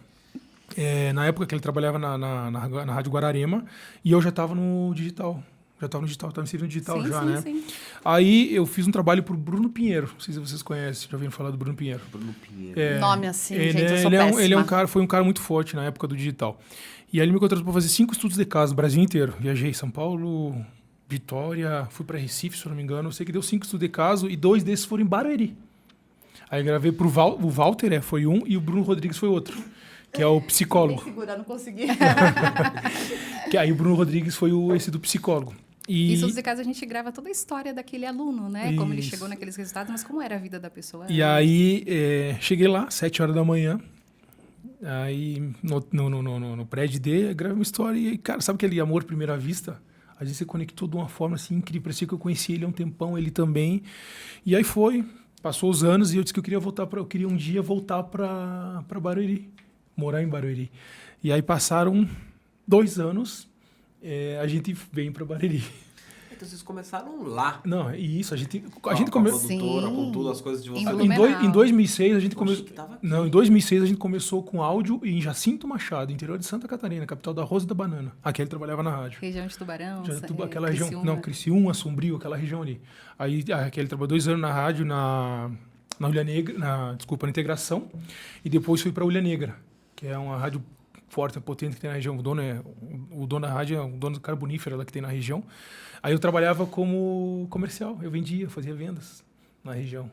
[SPEAKER 2] Na época que ele trabalhava na Rádio Guararema, e eu já estava no digital. Estava me servindo digital já, né? Sim. Aí eu fiz um trabalho pro Bruno Pinheiro. Não sei se vocês conhecem, já ouviram falar do Bruno Pinheiro.
[SPEAKER 5] Bruno Pinheiro.
[SPEAKER 1] Nome assim, gente, eu sou péssima.
[SPEAKER 2] Ele foi um cara muito forte na época do digital. E aí ele me contratou para fazer 5 estudos de caso no Brasil inteiro. Viajei São Paulo, Vitória, fui para Recife, se eu não me engano. Eu sei que deu 5 estudos de caso e 2 desses foram em Barueri. Aí eu gravei pro o Walter, foi um, e o Bruno Rodrigues foi outro. Que é o psicólogo.
[SPEAKER 1] Segurar, não consegui.
[SPEAKER 2] Que aí o Bruno Rodrigues foi esse do psicólogo.
[SPEAKER 3] E Estudos de Caso a gente grava toda a história daquele aluno, né? Como ele chegou naqueles resultados, mas como era a vida da pessoa.
[SPEAKER 2] E aí, cheguei lá, 7 horas da manhã, aí no prédio dele, gravei uma história e, cara, sabe aquele amor à primeira vista? A gente se conectou de uma forma assim incrível. Parecia que eu conhecia ele há um tempão, ele também. E aí passou os anos e eu disse que eu queria um dia voltar para Barueri, morar em Barueri. E aí passaram 2 anos, a gente veio para Barueri.
[SPEAKER 5] Então vocês começaram lá.
[SPEAKER 2] Não, isso, a gente
[SPEAKER 5] começou...
[SPEAKER 2] começou...
[SPEAKER 5] Com a produtora, com tudo, as coisas de vocês.
[SPEAKER 2] Em 2006, a gente começou...
[SPEAKER 5] Não,
[SPEAKER 2] em 2006 a gente começou com áudio em Jacinto Machado, interior de Santa Catarina, capital da Rosa e da Banana. Aqui ele trabalhava na rádio.
[SPEAKER 3] Região de Tubarão,
[SPEAKER 2] aquela região... Não, Criciúma, Sombrio, aquela região ali. Aí aqui ele trabalhou 2 anos na rádio, na Ilha Negra, na Integração, e depois foi para Ilha Negra, que é uma rádio forte, potente que tem na região. O dono da rádio é o dono do carbonífero lá que tem na região. Aí eu trabalhava como comercial, eu vendia, fazia vendas na região.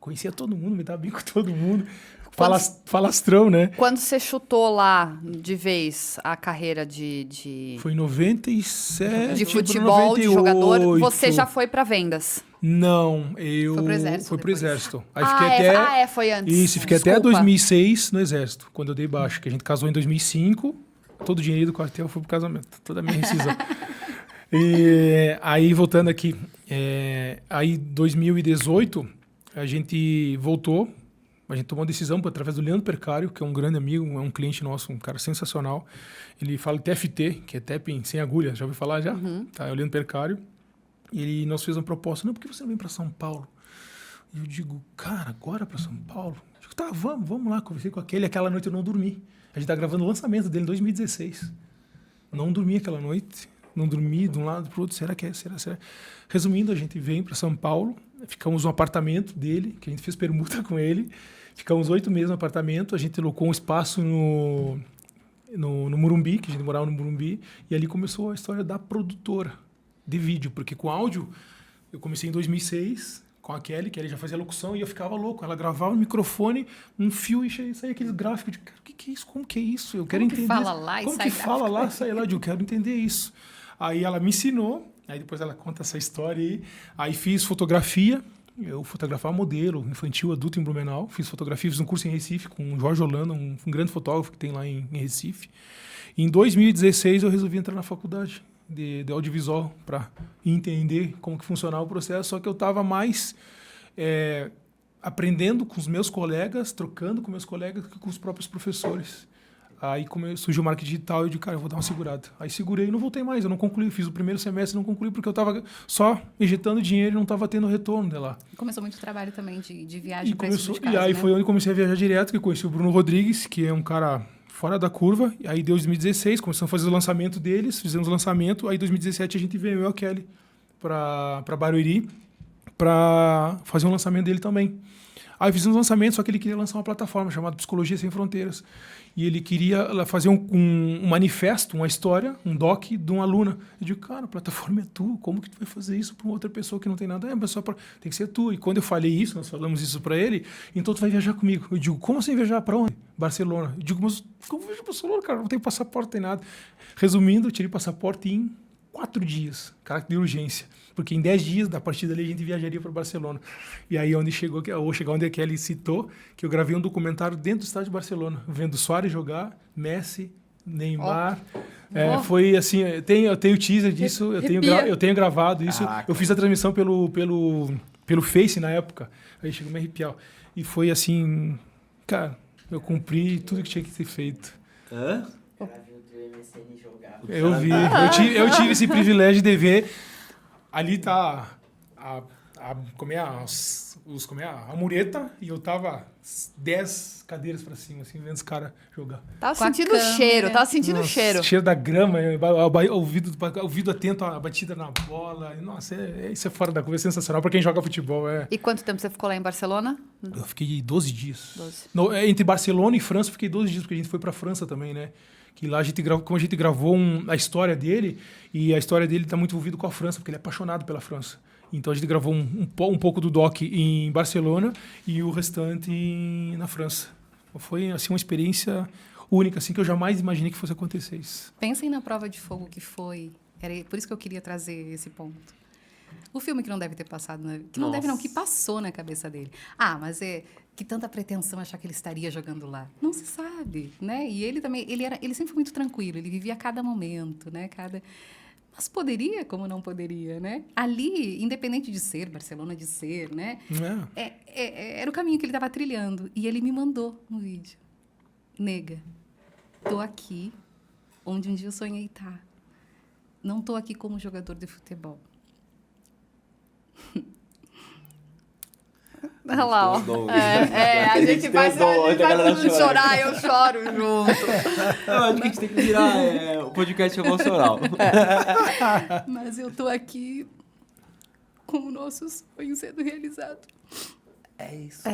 [SPEAKER 2] Conhecia todo mundo, me dava bem com todo mundo. Falastrão, né?
[SPEAKER 1] Quando você chutou lá de vez a carreira de...
[SPEAKER 2] Foi em 97.
[SPEAKER 1] De futebol,
[SPEAKER 2] 98.
[SPEAKER 1] de jogador, você já foi para vendas?
[SPEAKER 2] Não, eu...
[SPEAKER 3] Foi pro Exército.
[SPEAKER 2] Foi pro Exército. Aí
[SPEAKER 1] foi antes.
[SPEAKER 2] Isso, fiquei até 2006 no Exército, quando eu dei baixo, que a gente casou em 2005. Todo o dinheiro do quartel foi pro casamento, toda a minha rescisão. E aí, voltando aqui, aí 2018, a gente voltou, a gente tomou uma decisão através do Leandro Percário, que é um grande amigo, é um cliente nosso, um cara sensacional. Ele fala TFT, que é tapping sem agulha, já ouviu falar já? Tá, é o Leandro Percário. E nós fizemos uma proposta, não, por que você não vem para São Paulo? E eu digo, cara, agora para São Paulo? Eu digo, tá, vamos lá, conversei com aquela noite eu não dormi. A gente tá gravando o lançamento dele em 2016. Não dormi aquela noite. Não dormi de um lado para o outro, será que é? Será? Resumindo, a gente veio para São Paulo, ficamos no apartamento dele, que a gente fez permuta com ele, ficamos 8 meses no apartamento, a gente alocou um espaço no Morumbi, que a gente morava no Morumbi, e ali começou a história da produtora de vídeo, porque com áudio, eu comecei em 2006, com a Kelly, que ela já fazia locução, e eu ficava louco, ela gravava no microfone, um fio, e saía aqueles gráficos de, cara, o que é isso? Como que é isso? Eu quero entender.
[SPEAKER 3] Como que fala lá e sai
[SPEAKER 2] Como que fala lá, sai lá, eu quero entender isso. Aí ela me ensinou, aí depois ela conta essa história aí. Aí fiz fotografia, eu fotografava modelo, infantil, adulto em Blumenau. Fiz fotografia, fiz um curso em Recife com o Jorge Holanda, um grande fotógrafo que tem lá em Recife. E em 2016 eu resolvi entrar na faculdade de audiovisual para entender como que funcionava o processo, só que eu estava mais aprendendo com os meus colegas, trocando com meus colegas, que com os próprios professores. Aí surgiu o marketing digital e eu disse, cara, eu vou dar uma segurada. Aí segurei e não voltei mais, eu não concluí. Fiz o primeiro semestre e não concluí porque eu estava só injetando dinheiro e não estava tendo retorno de lá.
[SPEAKER 3] Começou muito trabalho também de viagem para
[SPEAKER 2] isso de casa, e aí foi onde comecei a viajar direto, que eu conheci o Bruno Rodrigues, que é um cara fora da curva. E aí deu 2016, começamos a fazer o lançamento deles, fizemos o lançamento. Aí em 2017 a gente veio, eu e a Kelly, para Barueri, para fazer um lançamento dele também. Aí fizemos um lançamento, só que ele queria lançar uma plataforma chamada Psicologia Sem Fronteiras. E ele queria fazer um manifesto, uma história, um doc de uma aluna. Eu digo, cara, a plataforma é tua, como que tu vai fazer isso para uma outra pessoa que não tem nada? Tem que ser tu. E quando eu falei isso, nós falamos isso para ele, então tu vai viajar comigo. Eu digo, como assim viajar para onde? Barcelona. Eu digo, mas como viajar para Barcelona, cara? Não tem passaporte, não tem nada. Resumindo, eu tirei passaporte em 4 dias, caráter de urgência. Porque em 10 dias, da partida ali, a gente viajaria para Barcelona. E aí onde chegou onde a Kelly citou, que eu gravei um documentário dentro do estádio de Barcelona, vendo Suárez jogar, Messi, Neymar. Foi assim, eu tenho teaser disso, eu tenho gravado isso. Caraca. Eu fiz a transmissão pelo Face na época. Aí chegou a me arrepiar. E foi assim, cara, eu cumpri tudo que tinha que ser feito.
[SPEAKER 5] Hã?
[SPEAKER 2] Eu vi. Eu tive esse privilégio de ver. Ali tá a mureta e eu tava 10 cadeiras pra cima, assim, vendo os caras jogar.
[SPEAKER 1] Tava sentindo o cheiro,
[SPEAKER 2] o cheiro da grama, ouvido atento à batida na bola. Nossa, isso é fora da curva, é sensacional pra quem joga futebol.
[SPEAKER 1] E quanto tempo você ficou lá em Barcelona?
[SPEAKER 2] Eu fiquei 12 dias. Entre Barcelona e França, eu fiquei 12 dias, porque a gente foi pra França também, né? Que lá como a gente gravou a história dele, e a história dele está muito envolvida com a França, porque ele é apaixonado pela França. Então a gente gravou um pouco do doc em Barcelona e o restante na França. Foi assim, uma experiência única, assim, que eu jamais imaginei que fosse acontecer isso.
[SPEAKER 3] Pensem na prova de fogo que foi. Era por isso que eu queria trazer esse ponto. O filme que não deve ter passado, que passou na cabeça dele. Mas que tanta pretensão achar que ele estaria jogando lá. Não se sabe, né? E ele também, ele sempre foi muito tranquilo, ele vivia cada momento, né? Mas poderia, como não poderia, né? Ali, independente de ser, Barcelona de ser, né? Era o caminho que ele estava trilhando. E ele me mandou um vídeo. Nega, tô aqui onde um dia eu sonhei estar. Não tô aqui como jogador de futebol.
[SPEAKER 1] Olha lá, ó. A gente vai tudo chorar, eu choro junto.
[SPEAKER 5] Eu acho que a gente tem que virar o podcast emocional.
[SPEAKER 3] Mas eu tô aqui com o nosso sonho sendo realizado.
[SPEAKER 5] É isso.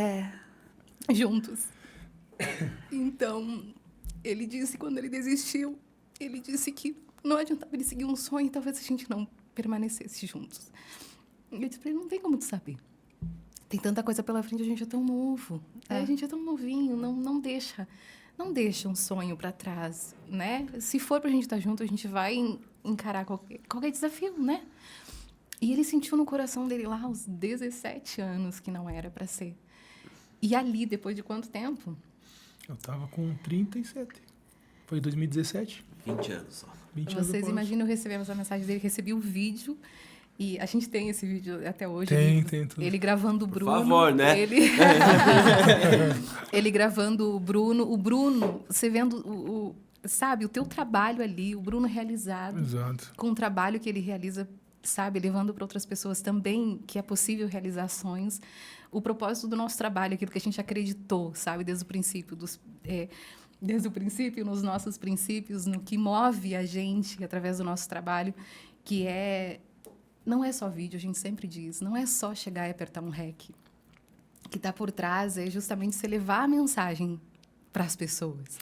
[SPEAKER 3] Juntos. Então, ele disse, quando ele desistiu, ele disse que não adiantava ele seguir um sonho, talvez a gente não permanecesse juntos. E eu disse pra ele, não tem como tu saber. Tem tanta coisa pela frente, a gente é tão novo. A gente é tão novinho, não deixa um sonho para trás, né? Se for pra gente estar junto, a gente vai encarar qualquer desafio, né? E ele sentiu no coração dele lá, aos 17 anos, que não era para ser. E ali, depois de quanto tempo?
[SPEAKER 2] Eu tava com 37. Foi em 2017.
[SPEAKER 5] 20 anos só.
[SPEAKER 2] 20 anos
[SPEAKER 3] Vocês imaginam, eu recebi essa mensagem dele, recebi o vídeo. E a gente tem esse vídeo até hoje.
[SPEAKER 2] Tem tudo.
[SPEAKER 3] Ele gravando o Bruno.
[SPEAKER 5] Por favor, né?
[SPEAKER 3] Ele gravando o Bruno. O Bruno, você vendo sabe, o teu trabalho ali, o Bruno realizado.
[SPEAKER 2] Exato.
[SPEAKER 3] Com o trabalho que ele realiza, sabe, levando para outras pessoas também que é possível realizar sonhos. O propósito do nosso trabalho, aquilo que a gente acreditou, sabe, desde o princípio, nos nossos princípios, no que move a gente através do nosso trabalho, que não é só vídeo, a gente sempre diz, não é só chegar e apertar um REC. O que está por trás é justamente você levar a mensagem para as pessoas.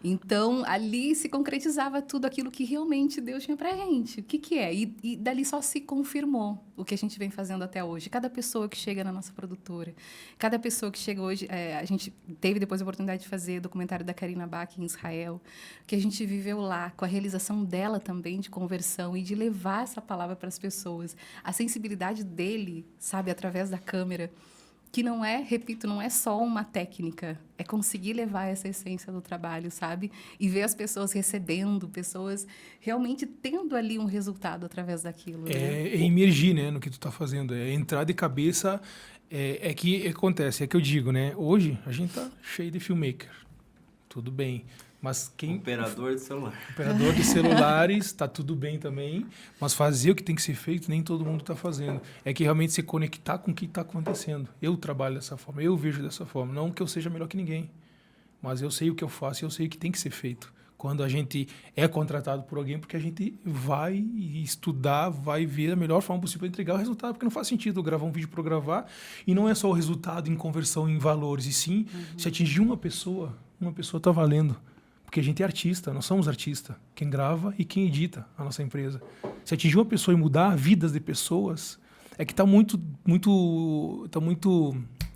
[SPEAKER 3] Então, ali se concretizava tudo aquilo que realmente Deus tinha para a gente. O que é? E dali só se confirmou o que a gente vem fazendo até hoje. Cada pessoa que chega na nossa produtora, cada pessoa que chega hoje... a gente teve depois a oportunidade de fazer documentário da Karina Bach em Israel, que a gente viveu lá, com a realização dela também de conversão e de levar essa palavra para as pessoas. A sensibilidade dele, sabe, através da câmera, que não é só uma técnica, é conseguir levar essa essência do trabalho, sabe? E ver as pessoas recebendo, pessoas realmente tendo ali um resultado através daquilo.
[SPEAKER 2] É emergir, né, no que tu tá fazendo, é entrar de cabeça, que acontece, é que eu digo, né, hoje a gente tá cheio de filmmaker, tudo bem. Mas
[SPEAKER 5] Operador de celular.
[SPEAKER 2] Operador de celulares, está tudo bem também, mas fazer o que tem que ser feito, nem todo mundo está fazendo. É que realmente se conectar com o que está acontecendo. Eu trabalho dessa forma, eu vejo dessa forma. Não que eu seja melhor que ninguém, mas eu sei o que eu faço e eu sei o que tem que ser feito. Quando a gente é contratado por alguém, porque a gente vai estudar, vai ver a melhor forma possível de entregar o resultado, porque não faz sentido eu gravar um vídeo para gravar, e não é só o resultado em conversão em valores, e sim, se atingir uma pessoa está valendo. Porque a gente é artista, nós somos artistas. Quem grava e quem edita a nossa empresa. Se atingir uma pessoa e mudar vidas de pessoas, é que está muito...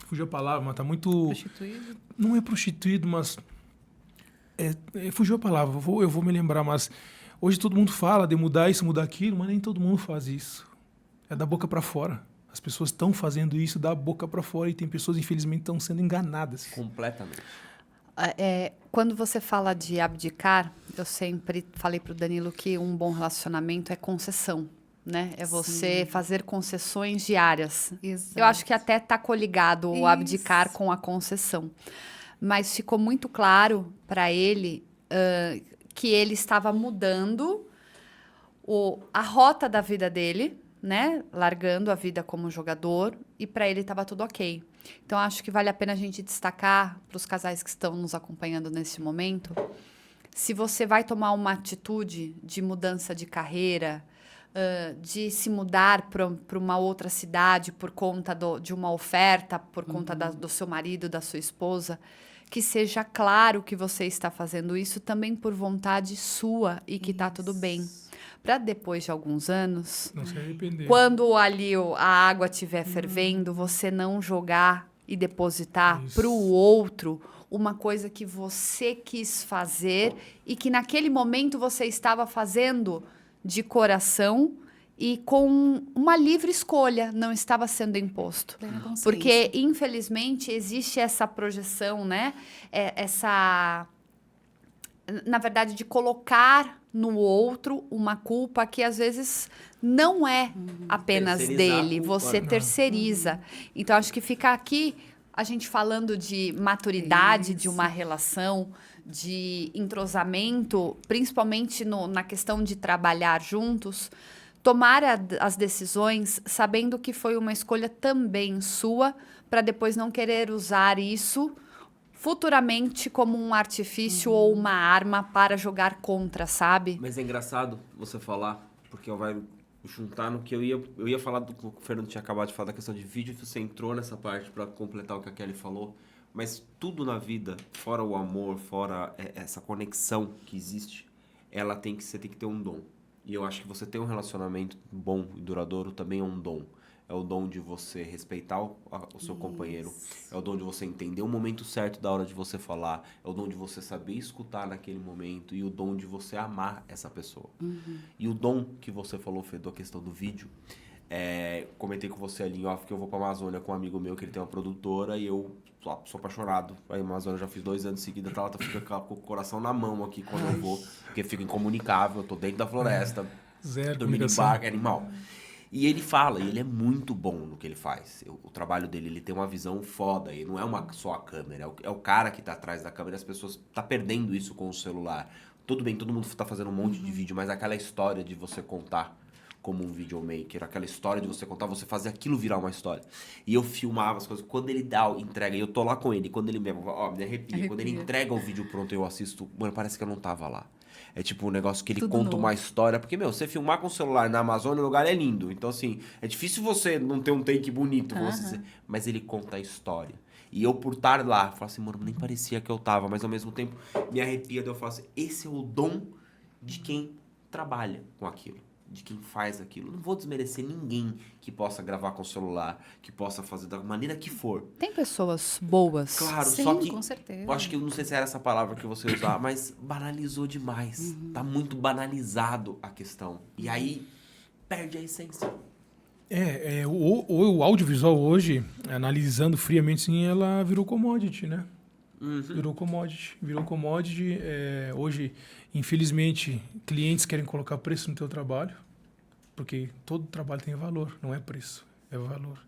[SPEAKER 2] Fugiu a palavra, mas está muito...
[SPEAKER 3] Prostituído?
[SPEAKER 2] Não é prostituído, mas... fugiu a palavra, eu vou me lembrar, mas... Hoje todo mundo fala de mudar isso, mudar aquilo, mas nem todo mundo faz isso. É da boca para fora. As pessoas estão fazendo isso da boca para fora e tem pessoas, infelizmente, estão sendo enganadas.
[SPEAKER 5] Completamente.
[SPEAKER 1] Quando você fala de abdicar, eu sempre falei para o Danilo que um bom relacionamento é concessão, né? É você fazer concessões diárias.
[SPEAKER 3] Exato.
[SPEAKER 1] Eu acho que até está coligado o abdicar com a concessão. Mas ficou muito claro para ele que ele estava mudando a rota da vida dele, né? Largando a vida como jogador, e para ele estava tudo ok. Então, acho que vale a pena a gente destacar para os casais que estão nos acompanhando nesse momento, se você vai tomar uma atitude de mudança de carreira, de se mudar para uma outra cidade por conta de uma oferta, por conta do seu marido, da sua esposa, que seja claro que você está fazendo isso também por vontade sua e que está tudo bem. Para depois de alguns anos,
[SPEAKER 2] não se arrepender.
[SPEAKER 1] Quando ali a água estiver fervendo, você não jogar e depositar para o outro uma coisa que você quis fazer e que naquele momento você estava fazendo de coração e com uma livre escolha, não estava sendo imposto. Porque, infelizmente, existe essa projeção, né? Na verdade, de colocar no outro uma culpa que às vezes não é apenas dele, você terceiriza. Então, acho que fica aqui a gente falando de maturidade de uma relação, de entrosamento, principalmente na questão de trabalhar juntos, tomar as decisões sabendo que foi uma escolha também sua, para depois não querer usar isso futuramente como um artifício ou uma arma para jogar contra, sabe?
[SPEAKER 5] Mas é engraçado você falar, porque vai juntar no que eu ia falar do que o Fernando tinha acabado de falar da questão de vídeo, você entrou nessa parte para completar o que a Kelly falou, mas tudo na vida, fora o amor, fora essa conexão que existe, você tem que ter um dom. E eu acho que você ter um relacionamento bom e duradouro também é um dom. É o dom de você respeitar o seu companheiro. É o dom de você entender o momento certo da hora de você falar. É o dom de você saber escutar naquele momento. E o dom de você amar essa pessoa. E o dom que você falou, Fê, da questão do vídeo. Comentei com você ali em off que eu vou pra Amazônia com um amigo meu que ele tem uma produtora. E eu sou apaixonado. A Amazônia já fiz 2 anos seguidos. Ela fica com o coração na mão aqui quando eu vou. Porque fica incomunicável. Eu tô dentro da floresta.
[SPEAKER 2] Zero
[SPEAKER 5] dormindo em barco, animal. E ele fala, e ele é muito bom no que ele faz. O trabalho dele, ele tem uma visão foda. E não é só a câmera, é o cara que tá atrás da câmera. As pessoas tá perdendo isso com o celular. Tudo bem, todo mundo tá fazendo um monte de vídeo, mas aquela história de você contar como um videomaker, aquela história de você contar, você fazer aquilo virar uma história. E eu filmava as coisas. Quando ele entrega, e eu tô lá com ele, quando ele me arrepia. Quando ele entrega o vídeo pronto e eu assisto, mano, parece que eu não tava lá. É tipo um negócio que ele conta uma história. Porque, você filmar com o celular na Amazônia, o lugar é lindo. Então, assim, é difícil você não ter um take bonito, vamos dizer. Mas ele conta a história. E eu, por estar lá, falo assim, mano, nem parecia que eu tava. Mas, ao mesmo tempo, me arrepia. Eu falo assim, esse é o dom de quem trabalha com aquilo. De quem faz aquilo. Não vou desmerecer ninguém que possa gravar com o celular, que possa fazer da maneira que for.
[SPEAKER 1] Tem pessoas boas.
[SPEAKER 5] Claro,
[SPEAKER 3] sim,
[SPEAKER 5] só que
[SPEAKER 3] com certeza.
[SPEAKER 5] eu acho que, eu não sei se era essa palavra que você usar, mas banalizou demais. Tá muito banalizado a questão. E aí, perde a essência.
[SPEAKER 2] O audiovisual hoje, analisando friamente, sim, ela virou commodity, né? Virou commodity. Hoje, infelizmente, clientes querem colocar preço no teu trabalho, porque todo trabalho tem valor, não é preço, é valor.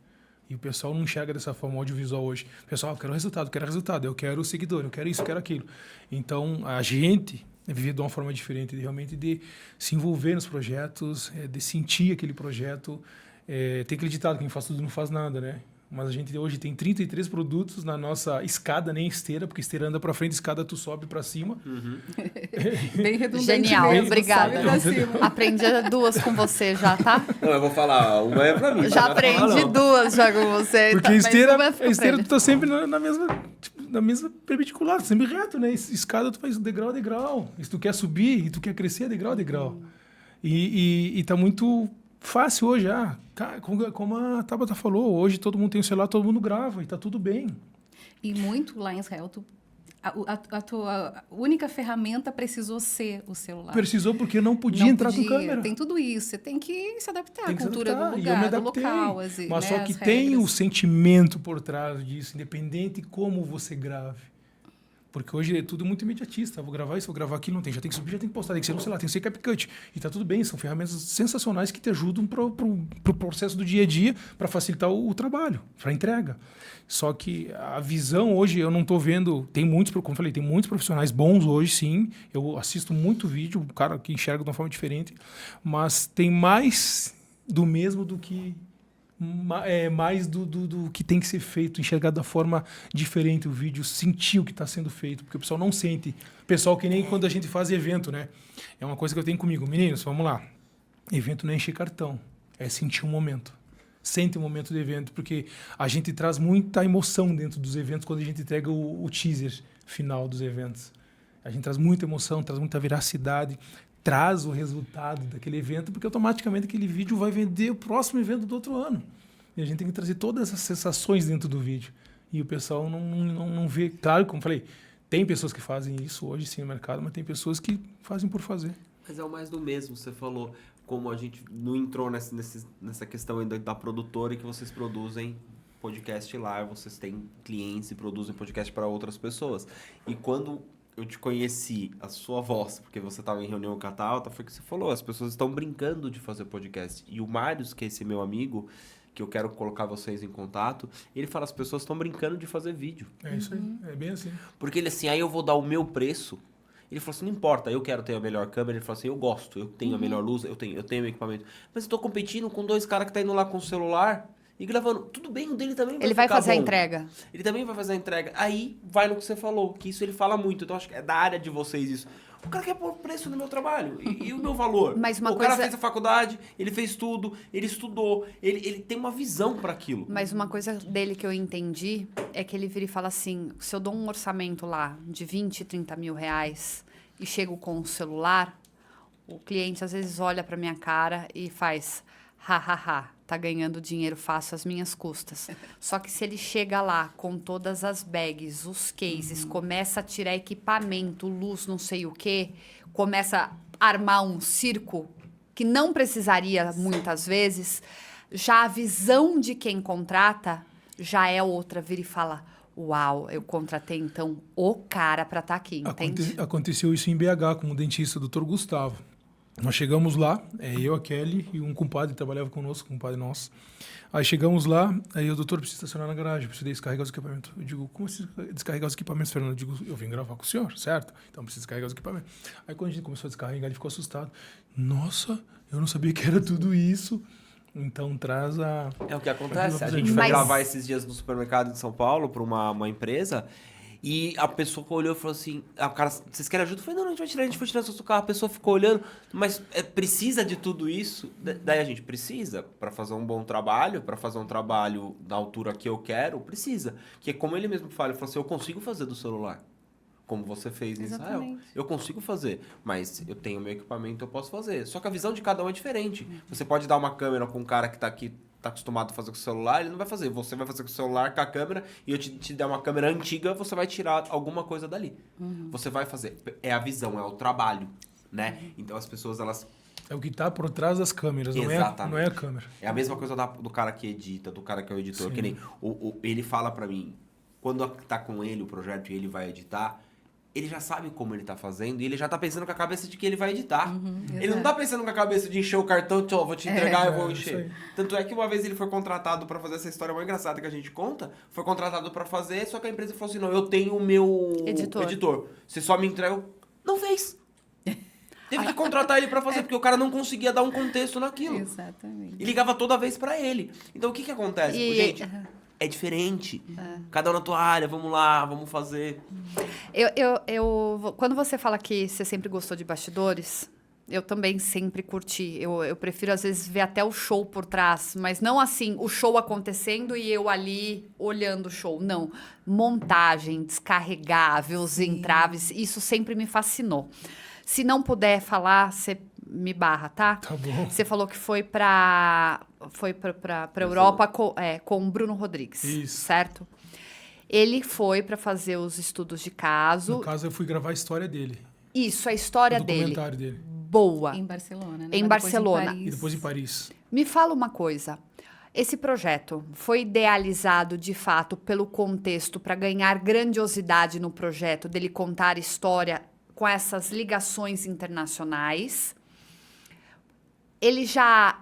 [SPEAKER 2] E o pessoal não enxerga dessa forma o audiovisual hoje. O pessoal, eu quero resultado, eu quero seguidor, eu quero isso, eu quero aquilo. Então, a gente vive de uma forma diferente, realmente de se envolver nos projetos, de sentir aquele projeto. Tem aquele ditado, quem faz tudo não faz nada, né? Mas a gente hoje tem 33 produtos na nossa escada, nem esteira, porque esteira anda para frente, escada tu sobe para cima.
[SPEAKER 3] Bem redundante.
[SPEAKER 1] Genial,
[SPEAKER 3] mesmo,
[SPEAKER 1] obrigada. Aprendi 2 com você já, tá?
[SPEAKER 5] Não, eu vou falar, uma é pra mim.
[SPEAKER 1] Já aprendi 2 já com você.
[SPEAKER 2] Porque esteira tu tá sempre na mesma perpendicular, sempre reto, né? Escada tu faz degrau a degrau. Se tu quer subir e tu quer crescer, é degrau a degrau. E tá muito fácil hoje, como a Tabata falou, hoje todo mundo tem um celular, todo mundo grava e tá tudo bem.
[SPEAKER 3] E muito lá em Israel, a tua única ferramenta precisou ser o celular.
[SPEAKER 2] Precisou porque não podia entrar com câmera.
[SPEAKER 3] Tem tudo isso, você tem que se adaptar à
[SPEAKER 2] que
[SPEAKER 3] cultura do
[SPEAKER 2] e eu me
[SPEAKER 3] lugar, do
[SPEAKER 2] adaptei.
[SPEAKER 3] local.
[SPEAKER 2] Mas só que tem o sentimento por trás disso, independente de como você grave. Porque hoje é tudo muito imediatista. Vou gravar isso, vou gravar aquilo, não tem. Já tem que subir, já tem que postar. Tem que ser no celular, tem que ser CapCut. E tá tudo bem, são ferramentas sensacionais que te ajudam pro processo do dia a dia, para facilitar o trabalho, para entrega. Só que a visão hoje, eu não tô vendo... como eu falei, tem muitos profissionais bons hoje, sim. Eu assisto muito vídeo, o cara que enxerga de uma forma diferente. Mas tem mais do mesmo do que... mais do que tem que ser feito, enxergar da forma diferente o vídeo, sentir o que está sendo feito, porque o pessoal não sente. O pessoal, que nem quando a gente faz evento, né? É uma coisa que eu tenho comigo. Meninos, vamos lá. Evento não é encher cartão, é sentir um momento. Sente o momento do evento, porque a gente traz muita emoção dentro dos eventos quando a gente entrega o teaser final dos eventos. A gente traz muita emoção, traz muita veracidade, traz o resultado daquele evento, porque automaticamente aquele vídeo vai vender o próximo evento do outro ano. E a gente tem que trazer todas essas sensações dentro do vídeo. E o pessoal não vê. Claro, como eu falei, tem pessoas que fazem isso hoje sim no mercado, mas tem pessoas que fazem por fazer.
[SPEAKER 5] Mas é o mais do mesmo, você falou, como a gente não entrou nessa questão ainda da produtora, e que vocês produzem podcast lá, vocês têm clientes e produzem podcast para outras pessoas. E quando eu te conheci, a sua voz, porque você estava em reunião com a Tauta, foi o que você falou, as pessoas estão brincando de fazer podcast. E o Marius, que é esse meu amigo, que eu quero colocar vocês em contato, ele fala, as pessoas estão brincando de fazer vídeo.
[SPEAKER 2] É isso aí, é bem assim.
[SPEAKER 5] Porque ele assim, aí eu vou dar o meu preço. Ele falou assim, não importa, eu quero ter a melhor câmera. Ele falou assim, eu gosto, eu tenho a melhor luz, eu tenho o equipamento. Mas eu tô competindo com 2 caras que tá indo lá com o celular e gravando. Tudo bem, o dele também vai
[SPEAKER 1] Ele vai
[SPEAKER 5] ficar
[SPEAKER 1] fazer
[SPEAKER 5] bom.
[SPEAKER 1] a entrega.
[SPEAKER 5] Ele também vai fazer a entrega. Aí vai no que você falou, que isso ele fala muito. Então acho que é da área de vocês isso. O cara quer pôr preço no meu trabalho. E o meu valor?
[SPEAKER 1] Mas uma
[SPEAKER 5] o cara
[SPEAKER 1] coisa-
[SPEAKER 5] fez a faculdade, ele fez tudo, ele estudou, ele tem uma visão para aquilo.
[SPEAKER 1] Mas uma coisa dele que eu entendi é que ele vira e fala assim, se eu dou um orçamento lá de 20, 30 mil reais e chego com o celular, o cliente às vezes olha pra minha cara e faz, hahaha, tá ganhando dinheiro fácil às minhas custas. Só que se ele chega lá com todas as bags, os cases, começa a tirar equipamento, luz, não sei o quê, começa a armar um circo que não precisaria muitas vezes, já a visão de quem contrata já é outra, vira e fala, uau, eu contratei então o cara para estar aqui, entende?
[SPEAKER 2] Aconteceu isso em BH com o dentista, Dr. Gustavo. Nós chegamos lá, eu, a Kelly e um compadre que trabalhava conosco, um compadre nosso. Aí chegamos lá, aí o doutor precisa estacionar na garagem, precisa descarregar os equipamentos. Eu digo, como assim descarregar os equipamentos, Fernando? Eu digo, eu vim gravar com o senhor, certo? Então precisa descarregar os equipamentos. Aí quando a gente começou a descarregar, ele ficou assustado. Nossa, eu não sabia que era tudo isso. Então traz a...
[SPEAKER 5] É o que acontece. A gente foi gravar esses dias no supermercado de São Paulo para uma empresa e a pessoa olhou e falou assim, cara, vocês querem ajuda? Eu falei, não, a gente foi tirando seu carro. A pessoa ficou olhando, mas precisa de tudo isso? Daí a gente precisa, para fazer um bom trabalho, para fazer um trabalho da altura que eu quero, precisa. Que é como ele mesmo fala, ele falou assim, eu consigo fazer do celular. Como você fez em Israel. Eu consigo fazer, mas eu tenho meu equipamento, eu posso fazer. Só que a visão de cada um é diferente. Você pode dar uma câmera com um cara que tá aqui, tá acostumado a fazer com o celular, ele não vai fazer. Você vai fazer com o celular, com a câmera, e eu te der uma câmera antiga, você vai tirar alguma coisa dali. Você vai fazer. É a visão, é o trabalho, né? Então as pessoas, elas...
[SPEAKER 2] É o que tá por trás das câmeras, não é a câmera.
[SPEAKER 5] É a mesma coisa do cara que edita, do cara que é o editor.
[SPEAKER 2] Sim.
[SPEAKER 5] Que nem ele fala pra mim, quando tá com ele o projeto e ele vai editar, ele já sabe como ele tá fazendo e ele já tá pensando com a cabeça de que ele vai editar. Ele não tá pensando com a cabeça de encher o cartão, vou te entregar, eu vou encher. Tanto é que uma vez ele foi contratado pra fazer essa história mais engraçada que a gente conta, foi contratado pra fazer, só que a empresa falou assim, não, eu tenho o meu editor. Você só me entrega... Não fez. Teve que contratar ele pra fazer, porque o cara não conseguia dar um contexto naquilo.
[SPEAKER 3] Exatamente.
[SPEAKER 5] E ligava toda vez pra ele. Então o que acontece? Gente... É diferente. Cada um na tua área, vamos lá, vamos fazer.
[SPEAKER 1] Quando você fala que você sempre gostou de bastidores, eu também sempre curti. Eu prefiro, às vezes, ver até o show por trás, mas não assim, o show acontecendo e eu ali olhando o show. Não. Montagem, descarregar, ver os entraves, isso sempre me fascinou. Se não puder falar, você me barra, tá?
[SPEAKER 2] Tá bom.
[SPEAKER 1] Você falou que foi pra Europa com o Bruno Rodrigues,
[SPEAKER 2] Isso.
[SPEAKER 1] certo? Ele foi para fazer os estudos de caso.
[SPEAKER 2] No caso, eu fui gravar a história dele.
[SPEAKER 1] Isso, a história
[SPEAKER 2] o documentário dele.
[SPEAKER 1] Boa.
[SPEAKER 3] Em Barcelona, né?
[SPEAKER 1] Em Barcelona.
[SPEAKER 2] E depois em Paris.
[SPEAKER 1] Me fala uma coisa. Esse projeto foi idealizado, de fato, pelo contexto para ganhar grandiosidade no projeto, dele contar história com essas ligações internacionais. Ele já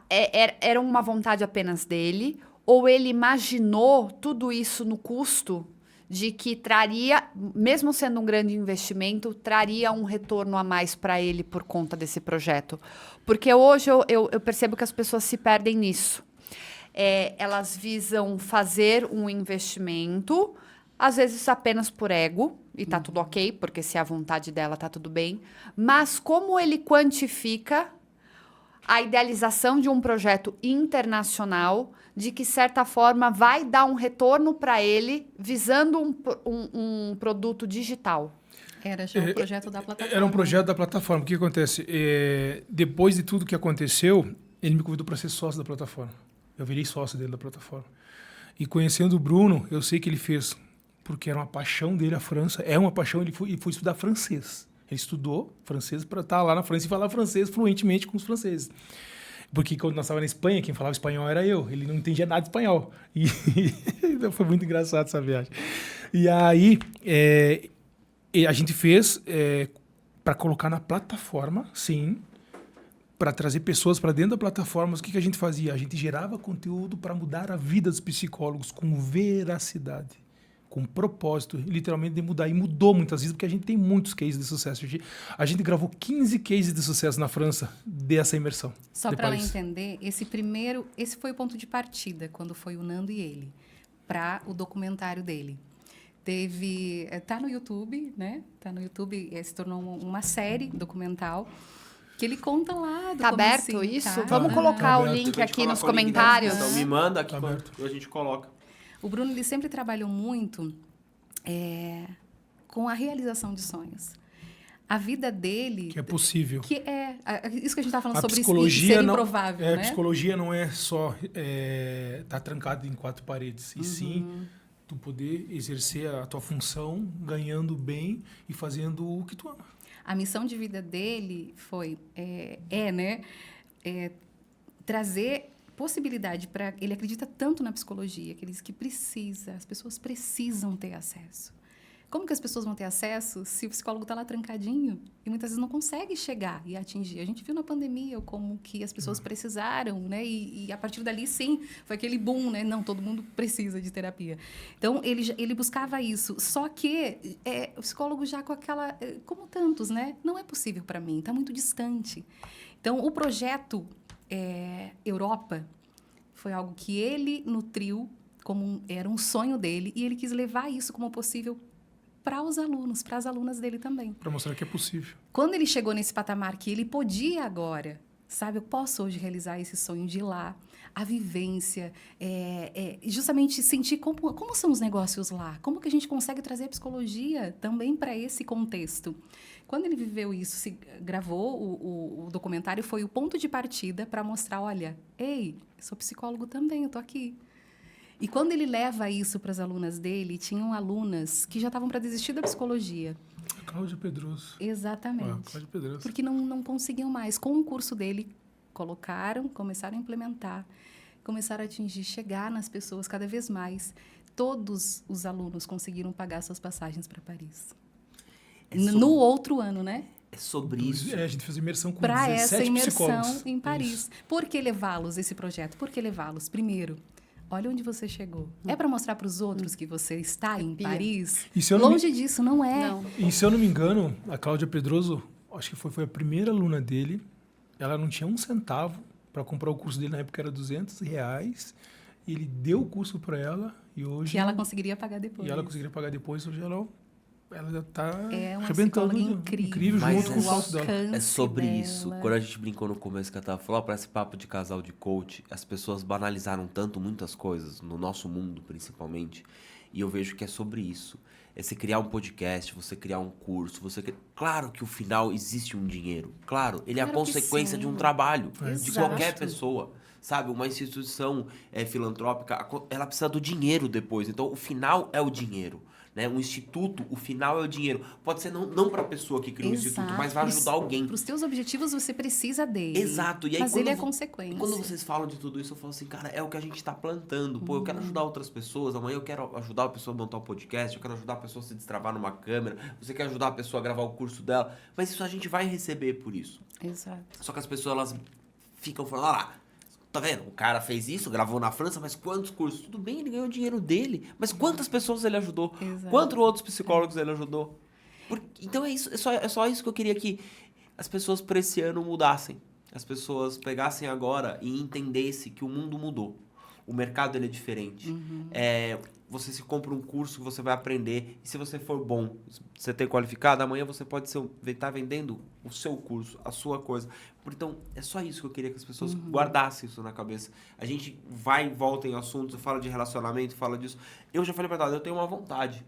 [SPEAKER 1] era uma vontade apenas dele, ou ele imaginou tudo isso no custo de que traria, mesmo sendo um grande investimento, traria um retorno a mais para ele por conta desse projeto? Porque hoje eu percebo que as pessoas se perdem nisso. Elas visam fazer um investimento, às vezes apenas por ego, e tá tudo ok, porque se é a vontade dela, tá tudo bem. Mas como ele quantifica a idealização de um projeto internacional, de que, de certa forma, vai dar um retorno para ele, visando um produto digital?
[SPEAKER 3] Era já um projeto da plataforma.
[SPEAKER 2] Era um projeto da plataforma. O que acontece? Depois de tudo que aconteceu, ele me convidou para ser sócio da plataforma. Eu virei sócio dele da plataforma. E conhecendo o Bruno, eu sei que ele fez, porque era uma paixão dele a França. É uma paixão, ele foi estudar francês. Ele estudou francês para estar lá na França e falar francês fluentemente com os franceses. Porque quando nós estávamos na Espanha, quem falava espanhol era eu. Ele não entendia nada de espanhol. E foi muito engraçado essa viagem. E aí, E a gente fez para colocar na plataforma, sim, para trazer pessoas para dentro da plataforma. O que a gente fazia? A gente gerava conteúdo para mudar a vida dos psicólogos com veracidade, com propósito, literalmente de mudar. E mudou muitas vezes, porque a gente tem muitos cases de sucesso. A gente gravou 15 cases de sucesso na França dessa imersão.
[SPEAKER 3] Só para ela entender, esse foi o ponto de partida, quando foi o Nando e ele, para o documentário dele. Tá no YouTube, né? Tá no YouTube, se tornou uma série documental, que ele conta lá do
[SPEAKER 1] Tá aberto
[SPEAKER 3] assim,
[SPEAKER 1] isso?
[SPEAKER 3] Tá?
[SPEAKER 1] Vamos colocar o link aqui nos comentários.
[SPEAKER 4] Então me manda aqui,
[SPEAKER 2] Tá
[SPEAKER 4] a gente coloca.
[SPEAKER 3] O Bruno, ele sempre trabalhou muito com a realização de sonhos. A vida dele...
[SPEAKER 2] Que é possível.
[SPEAKER 3] Que isso que a gente está falando
[SPEAKER 2] a
[SPEAKER 3] sobre
[SPEAKER 2] psicologia
[SPEAKER 3] ser improvável, né?
[SPEAKER 2] A psicologia não é só tá trancado em 4 paredes, e sim tu poder exercer a tua função ganhando bem e fazendo o que tu ama.
[SPEAKER 3] A missão de vida dele foi, trazer possibilidade para... Ele acredita tanto na psicologia, que ele diz que as pessoas precisam ter acesso. Como que as pessoas vão ter acesso se o psicólogo está lá trancadinho e muitas vezes não consegue chegar e atingir? A gente viu na pandemia como que as pessoas precisaram, né? E a partir dali, sim, foi aquele boom, né? Não, todo mundo precisa de terapia. Então, ele buscava isso. Só que o psicólogo já com aquela... Como tantos, né? Não é possível para mim, está muito distante. Então, o projeto Europa foi algo que ele nutriu, era um sonho dele, e ele quis levar isso como possível para os alunos, para as alunas dele também.
[SPEAKER 2] Para mostrar que é possível.
[SPEAKER 3] Quando ele chegou nesse patamar que ele podia agora, sabe, eu posso hoje realizar esse sonho de ir lá, a vivência, justamente sentir como são os negócios lá, como que a gente consegue trazer a psicologia também para esse contexto. Quando ele viveu isso, gravou o documentário, foi o ponto de partida para mostrar, olha, ei, eu sou psicólogo também, eu tô aqui. E quando ele leva isso para as alunas dele, tinham alunas que já estavam para desistir da psicologia.
[SPEAKER 2] Cláudia Pedroso.
[SPEAKER 3] Exatamente.
[SPEAKER 2] Cláudia Pedroso.
[SPEAKER 3] Porque não conseguiam mais. Com o curso dele, começaram a implementar, começaram a atingir, chegar nas pessoas cada vez mais. Todos os alunos conseguiram pagar suas passagens para Paris. No outro ano, né?
[SPEAKER 5] É sobre isso.
[SPEAKER 2] A gente fez imersão com
[SPEAKER 3] para
[SPEAKER 2] 17
[SPEAKER 3] essa imersão
[SPEAKER 2] psicólogos.
[SPEAKER 3] em Paris.
[SPEAKER 2] Isso.
[SPEAKER 3] Por que levá-los, esse projeto? Por que levá-los? Primeiro, olha onde você chegou. É para mostrar para os outros que você está em Paris? Longe disso, não é. Não.
[SPEAKER 2] E se eu não me engano, a Cláudia Pedroso, acho que foi a primeira aluna dele, ela não tinha um centavo para comprar o curso dele, na época era R$200, e ele deu o curso para ela, e hoje...
[SPEAKER 3] Que ela conseguiria pagar depois.
[SPEAKER 2] E ela conseguiria pagar depois, hoje ela já está
[SPEAKER 3] uma
[SPEAKER 2] arrebentando.
[SPEAKER 3] Incrível
[SPEAKER 2] junto com o salto dela.
[SPEAKER 5] É sobre
[SPEAKER 3] dela.
[SPEAKER 5] isso. Quando a gente brincou no começo que a Tava falou, parece papo de casal de coach, as pessoas banalizaram tanto muitas coisas, no nosso mundo principalmente, e eu vejo que é sobre isso. É você criar um podcast, você criar um curso, Claro que o final existe um dinheiro. Claro, ele é a consequência de um trabalho, de qualquer pessoa. Sabe, uma instituição filantrópica, ela precisa do dinheiro depois. Então, o final é o dinheiro. Né? Um instituto, o final é o dinheiro. Pode ser não para a pessoa que criou o instituto, mas vai ajudar alguém.
[SPEAKER 3] Para os teus objetivos, você precisa dele.
[SPEAKER 5] Exato. E aí,
[SPEAKER 3] mas ele é consequência.
[SPEAKER 5] Quando vocês falam de tudo isso, eu falo assim, cara, é o que a gente está plantando. Pô, eu quero ajudar outras pessoas. Amanhã eu quero ajudar a pessoa a montar um podcast. Eu quero ajudar a pessoa a se destravar numa câmera. Você quer ajudar a pessoa a gravar o curso dela. Mas isso a gente vai receber por isso.
[SPEAKER 3] Exato.
[SPEAKER 5] Só que as pessoas, elas ficam falando, olha lá, tá vendo? O cara fez isso, gravou na França, mas quantos cursos? Tudo bem, ele ganhou o dinheiro dele, mas quantas pessoas ele ajudou?
[SPEAKER 3] Exato.
[SPEAKER 5] Quantos outros psicólogos ele ajudou? Então é isso, é só isso que eu queria que as pessoas por esse ano mudassem. As pessoas pegassem agora e entendessem que o mundo mudou. O mercado ele é diferente. Você se compra um curso que você vai aprender, e se você for bom, você ter qualificado, amanhã você pode estar vendendo o seu curso, a sua coisa. Então, é só isso que eu queria que as pessoas guardassem isso na cabeça. A gente vai e volta em assuntos, fala de relacionamento, fala disso. Eu já falei pra ela, eu tenho uma vontade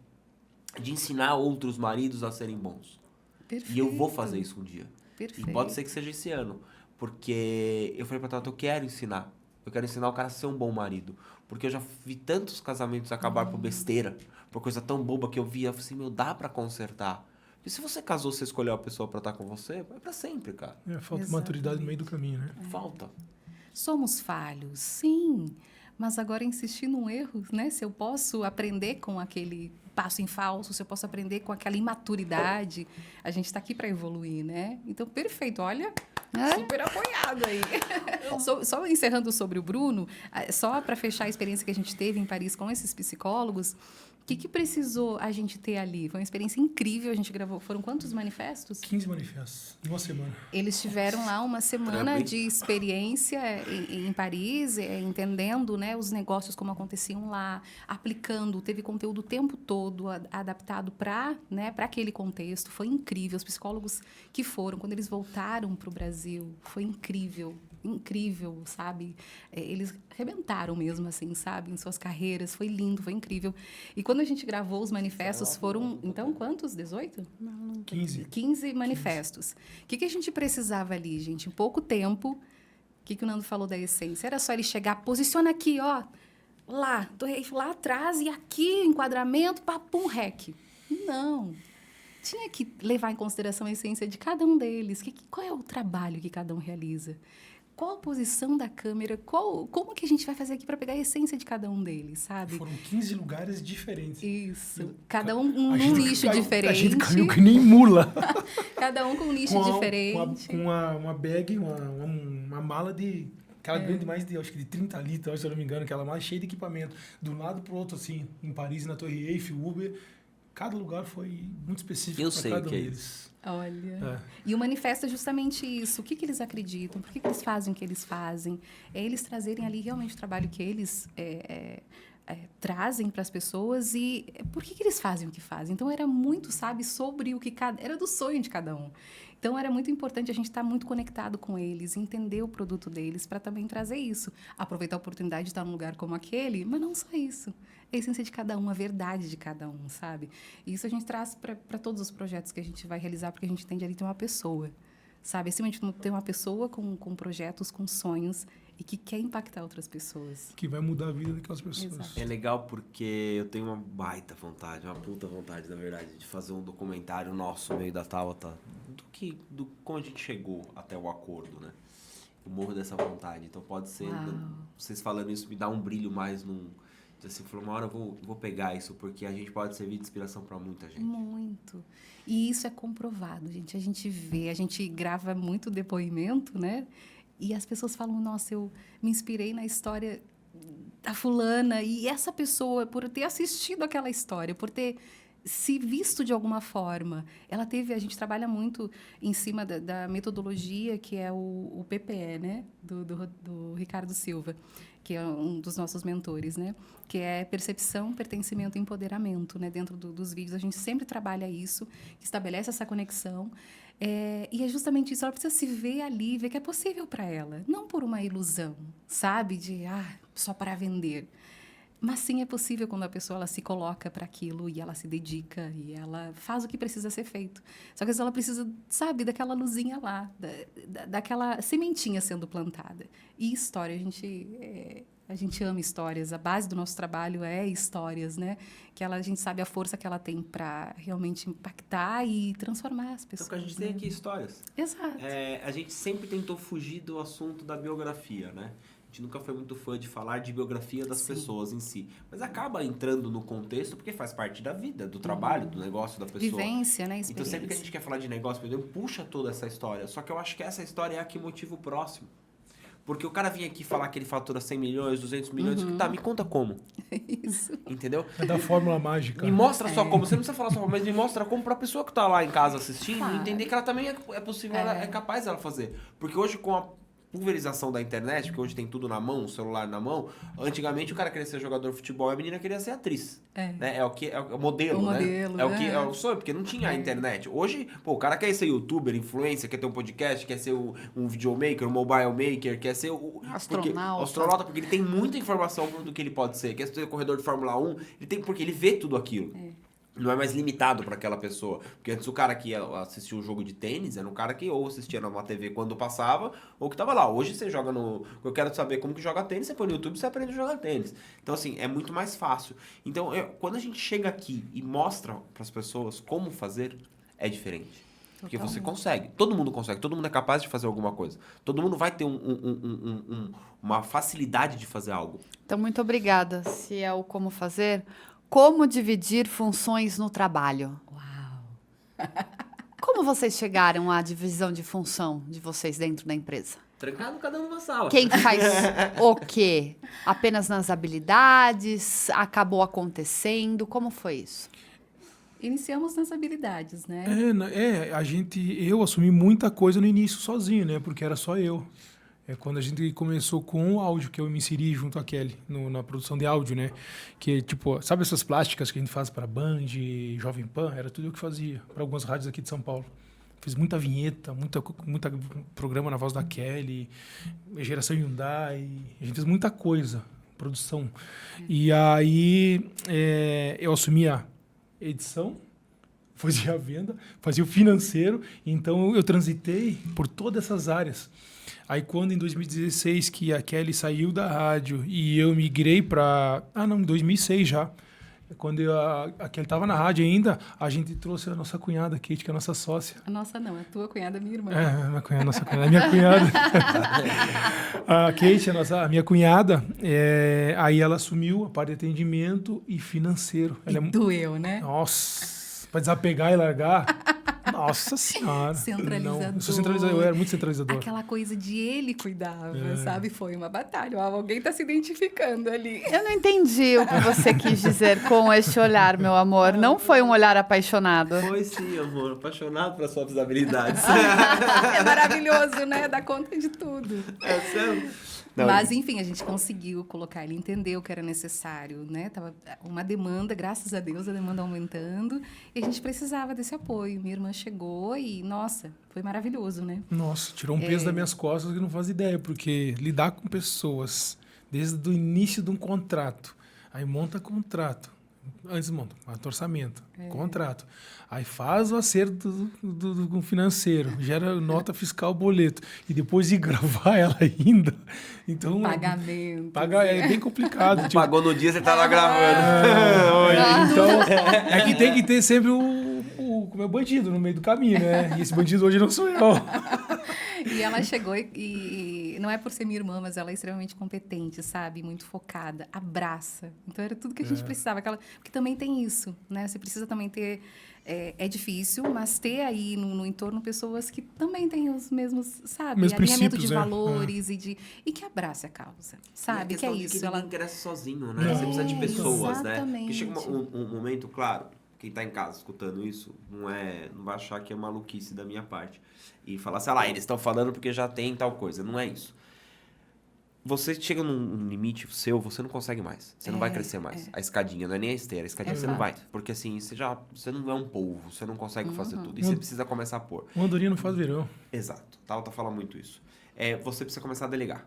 [SPEAKER 5] de ensinar outros maridos a serem bons.
[SPEAKER 3] Perfeito.
[SPEAKER 5] E eu vou fazer isso um dia.
[SPEAKER 3] Perfeito.
[SPEAKER 5] E pode ser que seja esse ano. Porque eu falei pra ela, eu quero ensinar. Eu quero ensinar o cara a ser um bom marido. Porque eu já vi tantos casamentos acabar por besteira, por coisa tão boba que eu via. Eu falei assim, meu, dá pra consertar. E se você casou, você escolheu a pessoa pra estar com você, é pra sempre, cara.
[SPEAKER 2] Falta maturidade no meio do caminho, né?
[SPEAKER 5] Falta.
[SPEAKER 3] Somos falhos, sim. Mas agora insistir num erro, né? Se eu posso aprender com aquele passo em falso, se eu posso aprender com aquela imaturidade, a gente está aqui para evoluir, né? Então, perfeito. Olha, super apoiado aí. Só encerrando sobre o Bruno, só para fechar a experiência que a gente teve em Paris com esses psicólogos, o que precisou a gente ter ali? Foi uma experiência incrível, a gente gravou. Foram quantos manifestos?
[SPEAKER 2] 15 manifestos, em uma semana.
[SPEAKER 3] Eles tiveram lá uma semana de experiência em Paris, entendendo, né, os negócios como aconteciam lá, aplicando, teve conteúdo o tempo todo adaptado para, né, para aquele contexto. Foi incrível. Os psicólogos que foram, quando eles voltaram para o Brasil, foi incrível. Incrível, sabe? Eles arrebentaram mesmo, assim, sabe? Em suas carreiras. Foi lindo, foi incrível. E quando a gente gravou os manifestos, foram, então, quantos? 18? 15 manifestos. O que a gente precisava ali, gente? Em pouco tempo, o que o Nando falou da essência? Era só ele chegar, posiciona aqui, ó, lá atrás e aqui, enquadramento, papum, rec. Não. Tinha que levar em consideração a essência de cada um deles. Qual é o trabalho que cada um realiza? Qual a posição da câmera? Como que a gente vai fazer aqui para pegar a essência de cada um deles, sabe?
[SPEAKER 2] Foram 15 lugares diferentes.
[SPEAKER 3] Isso. Cada um num nicho diferente.
[SPEAKER 2] A gente caiu que nem mula.
[SPEAKER 3] Cada um com um nicho diferente.
[SPEAKER 2] Com uma bag, uma mala de... Aquela grande mais de, acho que de 30 litros, se eu não me engano, aquela mala cheia de equipamento. De um lado pro outro, assim, em Paris, na Torre Eiffel, Uber. Cada lugar foi muito específico para cada um deles.
[SPEAKER 3] Olha. E o manifesto é justamente isso. O que eles acreditam? Por que eles fazem o que eles fazem? É eles trazerem ali realmente o trabalho que eles trazem para as pessoas e por que eles fazem o que fazem. Então, era muito, sabe, sobre o que era do sonho de cada um. Então, era muito importante a gente estar muito conectado com eles, entender o produto deles para também trazer isso. Aproveitar a oportunidade de estar num lugar como aquele, mas não só isso. A essência de cada um, a verdade de cada um, sabe? E isso a gente traz para todos os projetos que a gente vai realizar, porque a gente entende ali ter uma pessoa, sabe? Acima de tudo, ter uma pessoa com projetos, com sonhos e que quer impactar outras pessoas.
[SPEAKER 2] Que vai mudar a vida daquelas pessoas.
[SPEAKER 3] Exato.
[SPEAKER 5] É legal porque eu tenho uma baita vontade, uma puta vontade, na verdade, de fazer um documentário nosso, meio da Tabata, do como a gente chegou até o acordo, né? Eu morro dessa vontade. Então pode ser, vocês falando isso me dá um brilho mais assim, falou, uma hora eu vou pegar isso, porque a gente pode servir de inspiração para muita gente.
[SPEAKER 3] Muito. E isso é comprovado, gente. A gente vê, a gente grava muito depoimento, né? E as pessoas falam, nossa, eu me inspirei na história da fulana. E essa pessoa, por ter assistido aquela história, por ter se visto de alguma forma, a gente trabalha muito em cima da metodologia que é o PPE, né? Do Ricardo Silva, que é um dos nossos mentores, né? Que é percepção, pertencimento e empoderamento, né? Dentro dos vídeos, a gente sempre trabalha isso, estabelece essa conexão. E é justamente isso, ela precisa se ver ali, ver que é possível para ela. Não por uma ilusão, sabe? De, só para vender. Mas sim é possível quando a pessoa ela se coloca para aquilo e ela se dedica e ela faz o que precisa ser feito. Só que às vezes ela precisa, sabe, daquela luzinha lá, daquela sementinha sendo plantada. E história, a gente ama histórias. A base do nosso trabalho é histórias, né? Que a gente sabe a força que ela tem para realmente impactar e transformar as pessoas.
[SPEAKER 5] Então, que a gente tem aqui histórias.
[SPEAKER 3] Exato.
[SPEAKER 5] A gente sempre tentou fugir do assunto da biografia, né? A gente nunca foi muito fã de falar de biografia das pessoas em si. Mas acaba entrando no contexto porque faz parte da vida, do trabalho, do negócio da pessoa.
[SPEAKER 3] Vivência, né? Experiência.
[SPEAKER 5] Então, sempre que a gente quer falar de negócio, por exemplo, puxa toda essa história. Só que eu acho que essa história é a que motiva o próximo. Porque o cara vinha aqui falar que ele fatura 100 milhões, 200 milhões. Tá, me conta como.
[SPEAKER 3] Isso.
[SPEAKER 5] Entendeu?
[SPEAKER 2] É da fórmula mágica.
[SPEAKER 5] Me mostra só como. Você não precisa falar só como, mas me mostra como pra pessoa que tá lá em casa assistindo entender que ela também é possível, ela é capaz dela fazer. Porque hoje, com a pulverização da internet, porque hoje tem tudo na mão, o celular na mão. Antigamente o cara queria ser jogador de futebol e a menina queria ser atriz. Né? É o modelo, né? É o sonho, porque não tinha a internet. Hoje, o cara quer ser youtuber, influencer, quer ter um podcast, quer ser um videomaker, um mobile maker, quer ser astronauta, porque ele tem muita informação do que ele pode ser. Quer ser corredor de Fórmula 1, porque ele vê tudo aquilo. Não é mais limitado para aquela pessoa. Porque antes o cara que assistia um jogo de tênis era um cara que ou assistia numa TV quando passava, ou que tava lá. Hoje você joga eu quero saber como que joga tênis, você põe no YouTube e você aprende a jogar tênis. Então, assim, é muito mais fácil. Então, quando a gente chega aqui e mostra para as pessoas como fazer, é diferente. Porque você consegue. Todo mundo consegue. Todo mundo é capaz de fazer alguma coisa. Todo mundo vai ter uma facilidade de fazer algo.
[SPEAKER 1] Então, muito obrigada. Se é o como fazer... Como dividir funções no trabalho?
[SPEAKER 3] Uau!
[SPEAKER 1] Como vocês chegaram à divisão de função de vocês dentro da empresa?
[SPEAKER 5] Trancado cada um numa sala.
[SPEAKER 1] Quem faz o quê? Apenas nas habilidades? Acabou acontecendo? Como foi isso?
[SPEAKER 3] Iniciamos nas habilidades, né?
[SPEAKER 2] Eu assumi muita coisa no início sozinho, né? Porque era só eu. Quando a gente começou com o áudio, que eu me inseri junto a Kelly na produção de áudio, né? Que, tipo, sabe essas plásticas que a gente faz para Band, Jovem Pan? Era tudo eu que fazia, para algumas rádios aqui de São Paulo. Fiz muita vinheta, muita programa na voz da Kelly, Geração Hyundai, a gente fez muita coisa, produção. E aí eu assumi a edição, fazia a venda, fazia o financeiro, então eu transitei por todas essas áreas. Aí quando em 2016 que a Kelly saiu da rádio e eu migrei para... em 2006 já. Quando a Kelly estava na rádio ainda, a gente trouxe a nossa cunhada, Kate, que é a nossa sócia.
[SPEAKER 3] A nossa não, a tua cunhada, minha irmã.
[SPEAKER 2] Minha cunhada, nossa cunhada, a minha cunhada. A Kate, a minha cunhada, aí ela assumiu a parte de atendimento e financeiro.
[SPEAKER 3] E doeu, né?
[SPEAKER 2] Nossa, para desapegar e largar... Nossa Senhora.
[SPEAKER 3] Centralizador.
[SPEAKER 2] Não, eu sou centralizador, eu era muito centralizador.
[SPEAKER 3] Aquela coisa de ele cuidava, sabe? Foi uma batalha. Alguém tá se identificando ali.
[SPEAKER 1] Eu não entendi o que você quis dizer com este olhar, meu amor. Não foi um olhar apaixonado.
[SPEAKER 5] Foi sim, amor. Apaixonado pelas suas habilidades.
[SPEAKER 3] É maravilhoso, né? Dá conta de tudo.
[SPEAKER 5] É sério?
[SPEAKER 3] Mas, enfim, a gente conseguiu colocar, ele entendeu que era necessário, né? Tava uma demanda, graças a Deus, a demanda aumentando, e a gente precisava desse apoio. Minha irmã chegou e, nossa, foi maravilhoso, né?
[SPEAKER 2] Nossa, tirou um peso das minhas costas que eu não fazia ideia, porque lidar com pessoas desde o início de um contrato, aí monta contrato, antes monta orçamento, contrato, aí faz o acerto do financeiro, gera nota fiscal, boleto, e depois ir gravar ela ainda. Então,
[SPEAKER 3] pagamento.
[SPEAKER 2] É bem complicado.
[SPEAKER 5] Tipo, pagou no dia, você tá lá gravando.
[SPEAKER 2] Então, é que tem que ter sempre o meu bandido no meio do caminho, né? E esse bandido hoje não sou eu.
[SPEAKER 3] E ela chegou e não é por ser minha irmã, mas ela é extremamente competente, sabe? Muito focada, abraça. Então era tudo que a gente precisava. Porque também tem isso, né? Você precisa também ter... É difícil, mas ter aí no entorno pessoas que também têm os mesmos, sabe? Alinhamento de valores e que abrace a causa, sabe?
[SPEAKER 5] Que é isso. Que ninguém cresce sozinho, né? Você precisa de pessoas,
[SPEAKER 3] exatamente.
[SPEAKER 5] Né? Porque chega um momento, claro, quem tá em casa escutando isso não vai achar que é maluquice da minha parte. E falar assim, eles estão falando porque já tem tal coisa. Não é isso. Você chega num limite seu, você não consegue mais. Você não vai crescer mais. A escadinha, não é nem a esteira. A escadinha você não vai. Porque assim, você não é um polvo. Você não consegue fazer tudo. E você precisa começar a pôr.
[SPEAKER 2] O andorinha não faz verão.
[SPEAKER 5] Exato. Talta fala muito isso. Você precisa começar a delegar.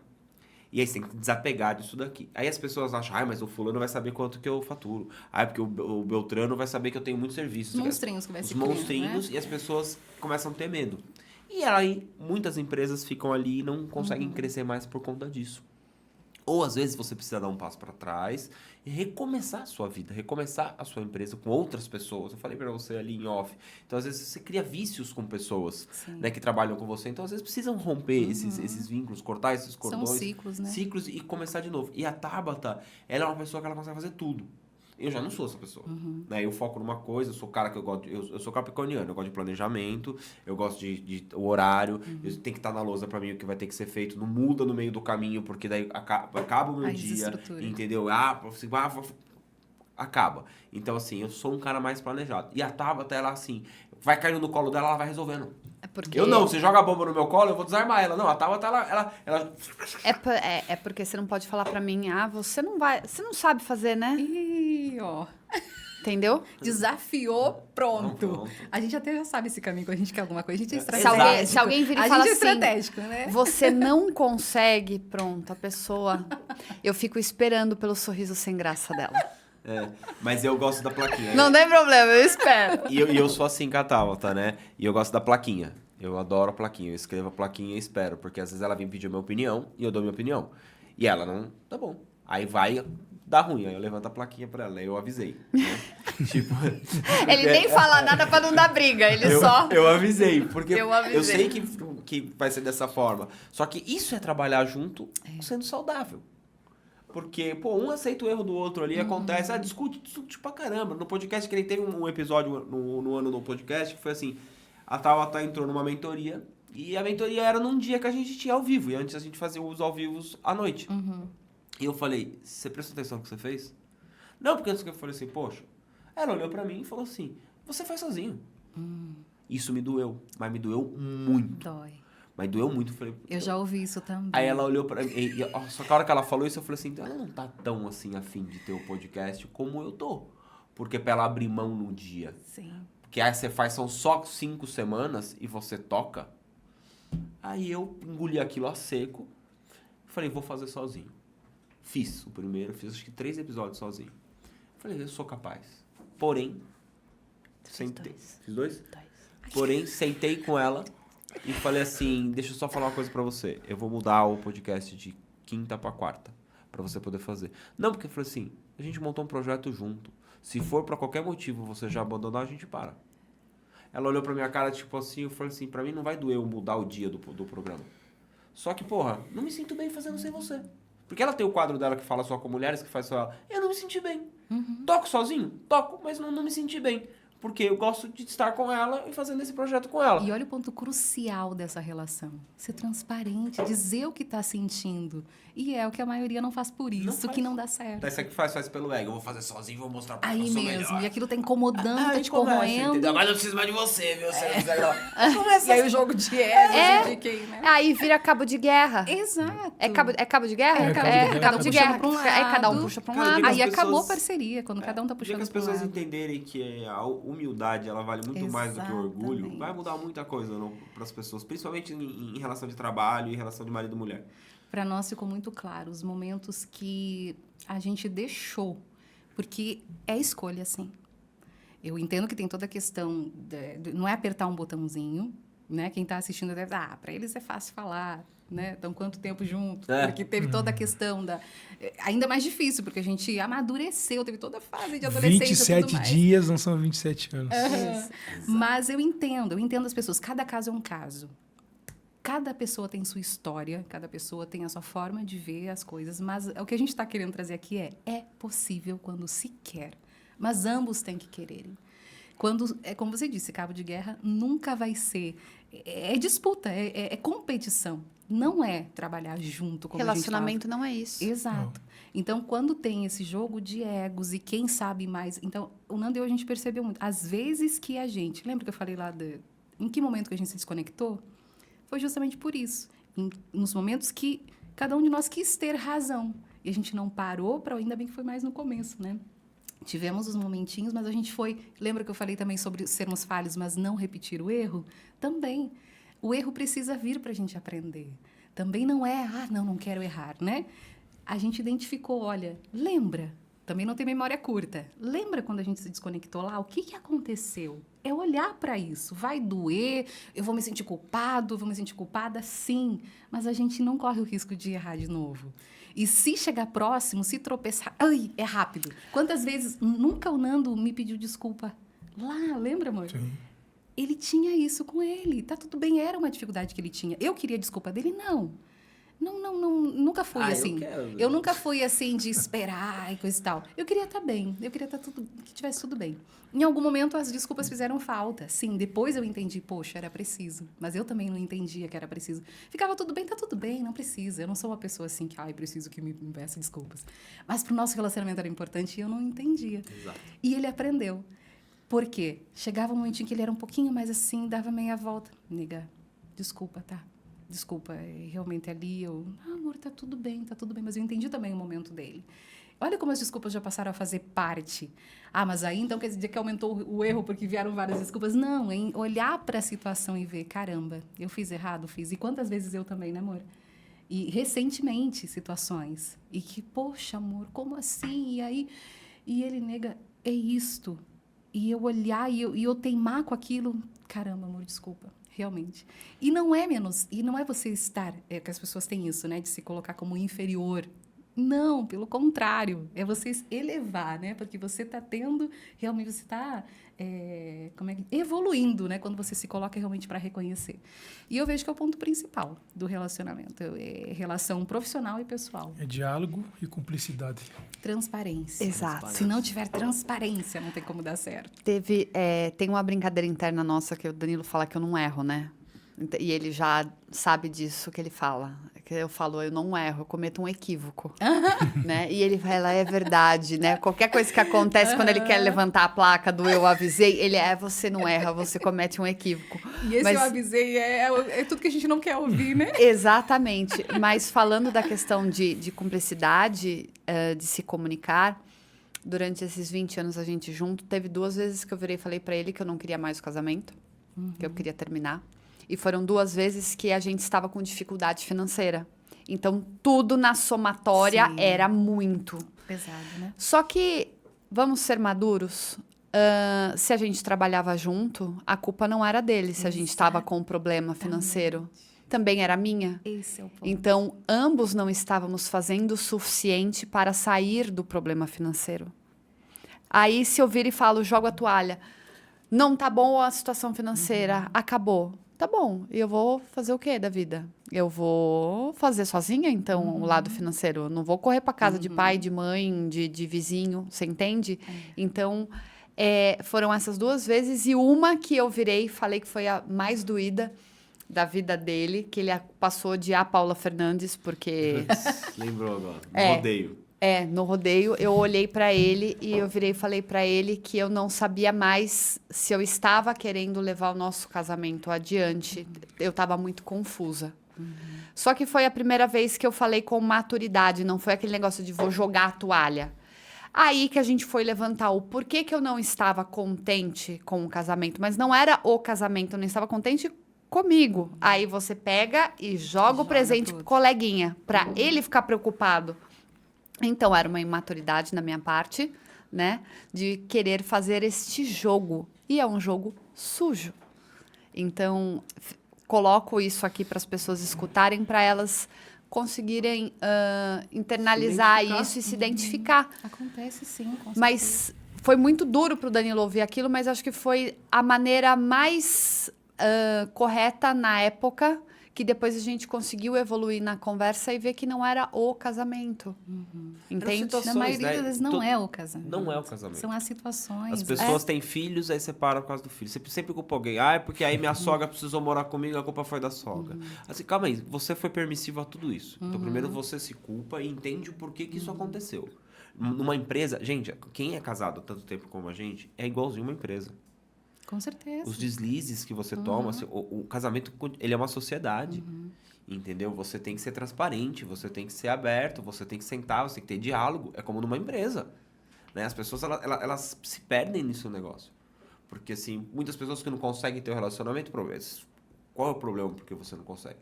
[SPEAKER 5] E aí você tem que desapegar disso daqui. Aí as pessoas acham, mas o fulano vai saber quanto que eu faturo. Porque o Beltrano vai saber que eu tenho muitos serviços.
[SPEAKER 3] Os monstrinhos que vai se criando,
[SPEAKER 5] Os monstrinhos, né? E as pessoas começam a ter medo. E aí, muitas empresas ficam ali e não conseguem crescer mais por conta disso. Ou, às vezes, você precisa dar um passo para trás e recomeçar a sua vida, recomeçar a sua empresa com outras pessoas. Eu falei para você ali em off. Então, às vezes, você cria vícios com pessoas, né, que trabalham com você. Então, às vezes, precisam romper esses vínculos, cortar esses cordões.
[SPEAKER 3] São ciclos, né?
[SPEAKER 5] Ciclos e começar de novo. E a Tabata, ela é uma pessoa que ela consegue fazer tudo. Eu já não sou essa pessoa. Né? Eu foco numa coisa, eu sou cara que eu gosto... Eu sou capricorniano, eu gosto de planejamento, eu gosto de o horário, eu tenho que estar na lousa pra mim o que vai ter que ser feito, não muda no meio do caminho, porque daí acaba o meu dia, entendeu? Acaba. Então, assim, eu sou um cara mais planejado. E a Tabata, ela, assim, vai caindo no colo dela, ela vai resolvendo. Eu não, você joga a bomba no meu colo, eu vou desarmar ela. Não, a Tabata, ela...
[SPEAKER 1] É porque você não pode falar pra mim, você não sabe fazer, né?
[SPEAKER 3] Ó.
[SPEAKER 1] Entendeu?
[SPEAKER 3] Desafiou, pronto. A gente até já sabe esse caminho, quando a gente quer alguma coisa, a gente é estratégico.
[SPEAKER 1] Se alguém vir e falar assim,
[SPEAKER 3] estratégico, né?
[SPEAKER 1] Você não consegue, pronto, a pessoa... Eu fico esperando pelo sorriso sem graça dela.
[SPEAKER 5] Mas eu gosto da plaquinha.
[SPEAKER 1] Não tem problema, eu espero.
[SPEAKER 5] E eu sou assim com a Tabata, né? E eu gosto da plaquinha. Eu adoro a plaquinha. Eu escrevo a plaquinha e espero. Porque às vezes ela vem pedir a minha opinião e eu dou minha opinião. E ela não... Tá bom. Aí vai... Dá ruim, aí eu levanto a plaquinha pra ela, aí eu avisei. Né? Tipo...
[SPEAKER 1] Ele nem fala nada pra não dar briga,
[SPEAKER 5] Eu avisei, porque eu sei que vai ser dessa forma. Só que isso é trabalhar junto sendo saudável. Porque, pô, um aceita o erro do outro ali, acontece, discute pra caramba. No podcast, que nem teve um episódio no ano do podcast, que foi assim, a Tabata entrou numa mentoria, e a mentoria era num dia que a gente tinha ao vivo, e antes a gente fazia os ao vivos à noite. E eu falei, você prestou atenção no que você fez? Não, porque antes que eu falei assim, poxa, ela olhou pra mim e falou assim, você faz sozinho. Isso me doeu, mas me doeu muito.
[SPEAKER 3] Dói.
[SPEAKER 5] Mas doeu muito. Falei,
[SPEAKER 3] eu já ouvi isso também.
[SPEAKER 5] Aí ela olhou pra mim, só que a hora que ela falou isso, eu falei assim, então ela não tá tão assim afim de ter o podcast como eu tô. Porque pra ela abrir mão no dia.
[SPEAKER 3] Sim.
[SPEAKER 5] Porque aí você faz, são só 5 semanas e você toca. Aí eu engoli aquilo a seco. Falei, vou fazer sozinho. Fiz o primeiro, fiz acho que 3 episódios sozinho. Falei, eu sou capaz. Porém, sentei. Fiz 2? Porém, sentei com ela e falei assim, deixa eu só falar uma coisa pra você. Eu vou mudar o podcast de quinta pra quarta, pra você poder fazer. Não, porque eu falei assim, a gente montou um projeto junto. Se for pra qualquer motivo você já abandonar, a gente para. Ela olhou pra minha cara, tipo assim, eu falei assim, pra mim não vai doer eu mudar o dia do programa. Só que, porra, não me sinto bem fazendo sem você. Porque ela tem o quadro dela que fala só com mulheres, que faz só ela. Eu não me senti bem. Toco sozinho? Toco, mas não me senti bem. Porque eu gosto de estar com ela e fazendo esse projeto com ela.
[SPEAKER 3] E olha o ponto crucial dessa relação. Ser transparente, dizer o que está sentindo. E é o que a maioria não faz por isso, que não dá certo.
[SPEAKER 5] Essa que faz pelo ego. Eu vou fazer sozinho, vou mostrar pra
[SPEAKER 3] aí
[SPEAKER 5] você. Aí
[SPEAKER 3] mesmo,
[SPEAKER 5] melhor.
[SPEAKER 3] E aquilo tá incomodando, tá te corroendo.
[SPEAKER 5] Mas não preciso mais de você, viu?
[SPEAKER 3] E aí o jogo de ego, de quem, né?
[SPEAKER 1] Aí vira cabo de guerra.
[SPEAKER 3] Exato.
[SPEAKER 1] É cabo de guerra?
[SPEAKER 3] É cabo de guerra.
[SPEAKER 1] Cada um puxa pra um lado.
[SPEAKER 3] Aí acabou a parceria, quando cada um tá puxando
[SPEAKER 5] que as
[SPEAKER 3] pra um
[SPEAKER 5] pessoas
[SPEAKER 3] lado.
[SPEAKER 5] entenderem que a humildade, ela vale muito mais do que o orgulho, vai mudar muita coisa para as pessoas, principalmente em relação de trabalho e em relação de marido e mulher. Para
[SPEAKER 3] nós ficou muito claro os momentos que a gente deixou, porque é escolha, sim. Eu entendo que tem toda a questão, não é apertar um botãozinho, né? Quem está assistindo deve para eles é fácil falar, né? Então, quanto tempo junto? Porque teve toda a questão ainda mais difícil, porque a gente amadureceu, teve toda a fase de adolescência
[SPEAKER 2] 27
[SPEAKER 3] tudo mais.
[SPEAKER 2] dias não são 27 anos.
[SPEAKER 3] Mas eu entendo as pessoas. Cada caso é um caso. Cada pessoa tem sua história, cada pessoa tem a sua forma de ver as coisas, mas o que a gente está querendo trazer aqui é possível quando se quer, mas ambos têm que quererem. Quando, como você disse, cabo de guerra nunca vai ser... É disputa, é competição. Não é trabalhar junto como
[SPEAKER 1] relacionamento não é isso.
[SPEAKER 3] Exato. Não. Então, quando tem esse jogo de egos e quem sabe mais... Então, o Nando e eu, a gente percebeu muito. Às vezes que a gente... Lembra que eu falei lá em que momento que a gente se desconectou? Foi justamente por isso. Nos momentos que cada um de nós quis ter razão. E a gente não parou para... Ainda bem que foi mais no começo, né? Tivemos os momentinhos, mas a gente foi... Lembra que eu falei também sobre sermos falhos, mas não repetir o erro? Também. O erro precisa vir para a gente aprender. Também não é, não quero errar, né? A gente identificou, olha, lembra... Também não tem memória curta. Lembra quando a gente se desconectou lá? O que aconteceu? É olhar para isso. Vai doer, eu vou me sentir culpado, vou me sentir culpada, sim. Mas a gente não corre o risco de errar de novo. E se chegar próximo, se tropeçar... é rápido. Quantas vezes... Nunca o Nando me pediu desculpa lá, lembra, amor?
[SPEAKER 2] Sim.
[SPEAKER 3] Ele tinha isso com ele. Tá tudo bem, era uma dificuldade que ele tinha. Eu queria desculpa dele? Não, nunca fui assim. Eu nunca fui assim de esperar e coisa e tal. Eu queria estar bem, eu queria que tivesse tudo bem. Em algum momento as desculpas fizeram falta. Sim, depois eu entendi, poxa, era preciso. Mas eu também não entendia que era preciso. Ficava tudo bem, tá tudo bem, não precisa. Eu não sou uma pessoa assim que, preciso que me peça desculpas. Mas pro nosso relacionamento era importante e eu não entendia.
[SPEAKER 5] Exato.
[SPEAKER 3] E ele aprendeu. Por quê? Chegava um momentinho que ele era um pouquinho mais assim, dava meia volta. Nega, desculpa, tá? Desculpa, realmente ali eu... amor, tá tudo bem, mas eu entendi também o momento dele. Olha como as desculpas já passaram a fazer parte. Mas aí então quer dizer que aumentou o erro porque vieram várias desculpas? Não, olhar para a situação e ver, caramba, eu fiz errado, fiz. E quantas vezes eu também, né, amor? E recentemente situações. E que, poxa, amor, como assim? E aí, ele nega, é isto. E eu olhar e eu teimar com aquilo, caramba, amor, desculpa. Realmente. E não é você estar... que as pessoas têm isso, né? De se colocar como inferior. Não, pelo contrário, é você elevar, né? Porque você está tendo, realmente você está evoluindo, né? Quando você se coloca realmente para reconhecer. E eu vejo que é o ponto principal do relacionamento, é relação profissional e pessoal.
[SPEAKER 2] É diálogo e cumplicidade.
[SPEAKER 3] Transparência.
[SPEAKER 1] Exato.
[SPEAKER 3] Se não tiver transparência, não tem como dar certo.
[SPEAKER 1] Tem uma brincadeira interna nossa que o Danilo fala que eu não erro, né? E ele já sabe disso que ele fala. Que eu falo, eu não erro, eu cometo um equívoco. Né? E ele fala, é verdade, né? Qualquer coisa que acontece quando ele quer levantar a placa do eu avisei, ele você não erra, você comete um equívoco.
[SPEAKER 3] E esse eu avisei é tudo que a gente não quer ouvir, né?
[SPEAKER 1] Exatamente. Mas falando da questão de cumplicidade, de se comunicar, durante esses 20 anos a gente junto, teve 2 vezes que eu virei e falei pra ele que eu não queria mais o casamento, que eu queria terminar. E foram 2 vezes que a gente estava com dificuldade financeira. Então, tudo na somatória era muito
[SPEAKER 3] pesado, né?
[SPEAKER 1] Só que, vamos ser maduros, se a gente trabalhava junto, a culpa não era dele se a gente estava com um problema financeiro. Também era minha.
[SPEAKER 3] Esse é o ponto.
[SPEAKER 1] Então, ambos não estávamos fazendo o suficiente para sair do problema financeiro. Aí, se eu vir e falo, jogo a toalha, não tá bom a situação financeira, acabou. Tá bom, e eu vou fazer o quê da vida? Eu vou fazer sozinha, então, o lado financeiro. Eu não vou correr para casa de pai, de mãe, de vizinho, você entende? Então, foram essas 2 vezes. E uma que eu virei e falei que foi a mais doída da vida dele, que ele passou de a Paula Fernandes, porque...
[SPEAKER 5] Lembrou agora, no rodeio.
[SPEAKER 1] No rodeio, eu olhei para ele e eu virei e falei para ele que eu não sabia mais se eu estava querendo levar o nosso casamento adiante. Eu estava muito confusa. Só que foi a primeira vez que eu falei com maturidade, não foi aquele negócio de vou jogar a toalha. Aí que a gente foi levantar o porquê que eu não estava contente com o casamento, mas não era o casamento, eu não estava contente comigo. Aí você pega e joga o presente pro coleguinha, para ele ficar preocupado. Então, era uma imaturidade na minha parte, né? De querer fazer este jogo. E é um jogo sujo. Então, coloco isso aqui para as pessoas escutarem, para elas conseguirem internalizar isso e se identificar.
[SPEAKER 3] Acontece sim, com certeza.
[SPEAKER 1] Mas foi muito duro para o Danilo ouvir aquilo, mas acho que foi a maneira mais correta na época, que depois a gente conseguiu evoluir na conversa e ver que não era o casamento. Entende?
[SPEAKER 3] Na maioria das vezes não é o casamento.
[SPEAKER 5] Não é o casamento.
[SPEAKER 3] São as situações.
[SPEAKER 5] As pessoas têm filhos, aí separam por causa do filho. Você sempre culpa alguém. É porque aí minha sogra precisou morar comigo, a culpa foi da sogra. Assim, calma aí, você foi permissivo a tudo isso. Então, primeiro você se culpa e entende o porquê que isso aconteceu. Numa empresa... Gente, quem é casado há tanto tempo como a gente é igualzinho uma empresa.
[SPEAKER 3] Com certeza.
[SPEAKER 5] Os deslizes que você toma, assim, o casamento, ele é uma sociedade, entendeu? Você tem que ser transparente, você tem que ser aberto, você tem que sentar, você tem que ter diálogo. É como numa empresa, né? As pessoas, elas se perdem nisso negócio. Porque, assim, muitas pessoas que não conseguem ter um relacionamento, qual é o problema porque você não consegue?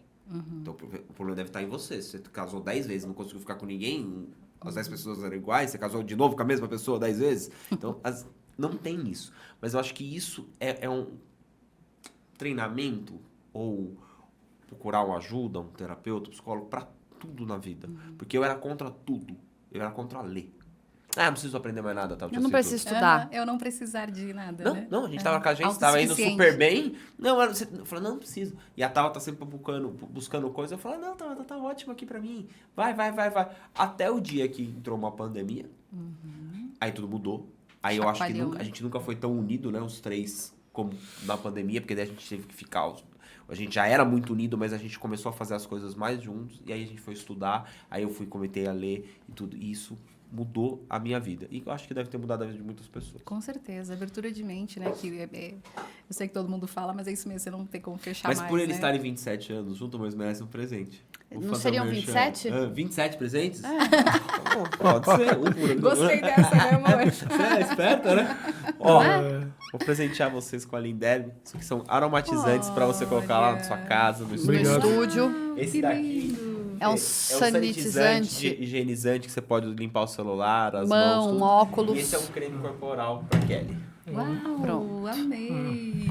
[SPEAKER 5] Então, o problema deve estar em você. Se você casou 10 vezes e não conseguiu ficar com ninguém, as 10 pessoas eram iguais, você casou de novo com a mesma pessoa 10 vezes. Então, não tem isso. Mas eu acho que isso é um treinamento ou procurar uma ajuda, um terapeuta, um psicólogo, para tudo na vida. Porque eu era contra tudo. Eu era contra ler. Não preciso aprender mais nada.
[SPEAKER 1] Eu não preciso estudar.
[SPEAKER 3] Eu não precisar de nada,
[SPEAKER 5] não,
[SPEAKER 3] né?
[SPEAKER 5] Não, a gente tava com a gente, tava indo super bem. Eu falei, não preciso. E a Tava tá sempre buscando coisa. Eu falei, não, tá ótimo aqui pra mim. Vai. Até o dia que entrou uma pandemia. Aí tudo mudou. Aí eu acho que a gente nunca foi tão unido, né? Os 3, como na pandemia, porque daí a gente teve que ficar... A gente já era muito unido, mas a gente começou a fazer as coisas mais juntos. E aí a gente foi estudar, aí eu comecei a ler e tudo. E isso mudou a minha vida. E eu acho que deve ter mudado a vida de muitas pessoas.
[SPEAKER 3] Com certeza. Abertura de mente, né? Que eu sei que todo mundo fala, mas é isso mesmo, você não tem como fechar mais,
[SPEAKER 5] mas por eles estarem 27 anos juntos, mas merecem um presente.
[SPEAKER 1] Não seriam 27?
[SPEAKER 5] 27 presentes? Pode ser.
[SPEAKER 3] Gostei dessa, né, amor?
[SPEAKER 5] Você é esperta, né? Ó, vou presentear vocês com a Linderbe. Isso aqui são aromatizantes para você colocar lá na sua casa, no
[SPEAKER 1] estúdio.
[SPEAKER 5] Esse daqui
[SPEAKER 1] é um sanitizante
[SPEAKER 5] higienizante que você pode limpar o celular, as
[SPEAKER 1] mãos,
[SPEAKER 5] tudo.
[SPEAKER 1] Óculos.
[SPEAKER 5] E esse é um creme corporal para Kelly.
[SPEAKER 3] Uau, amei.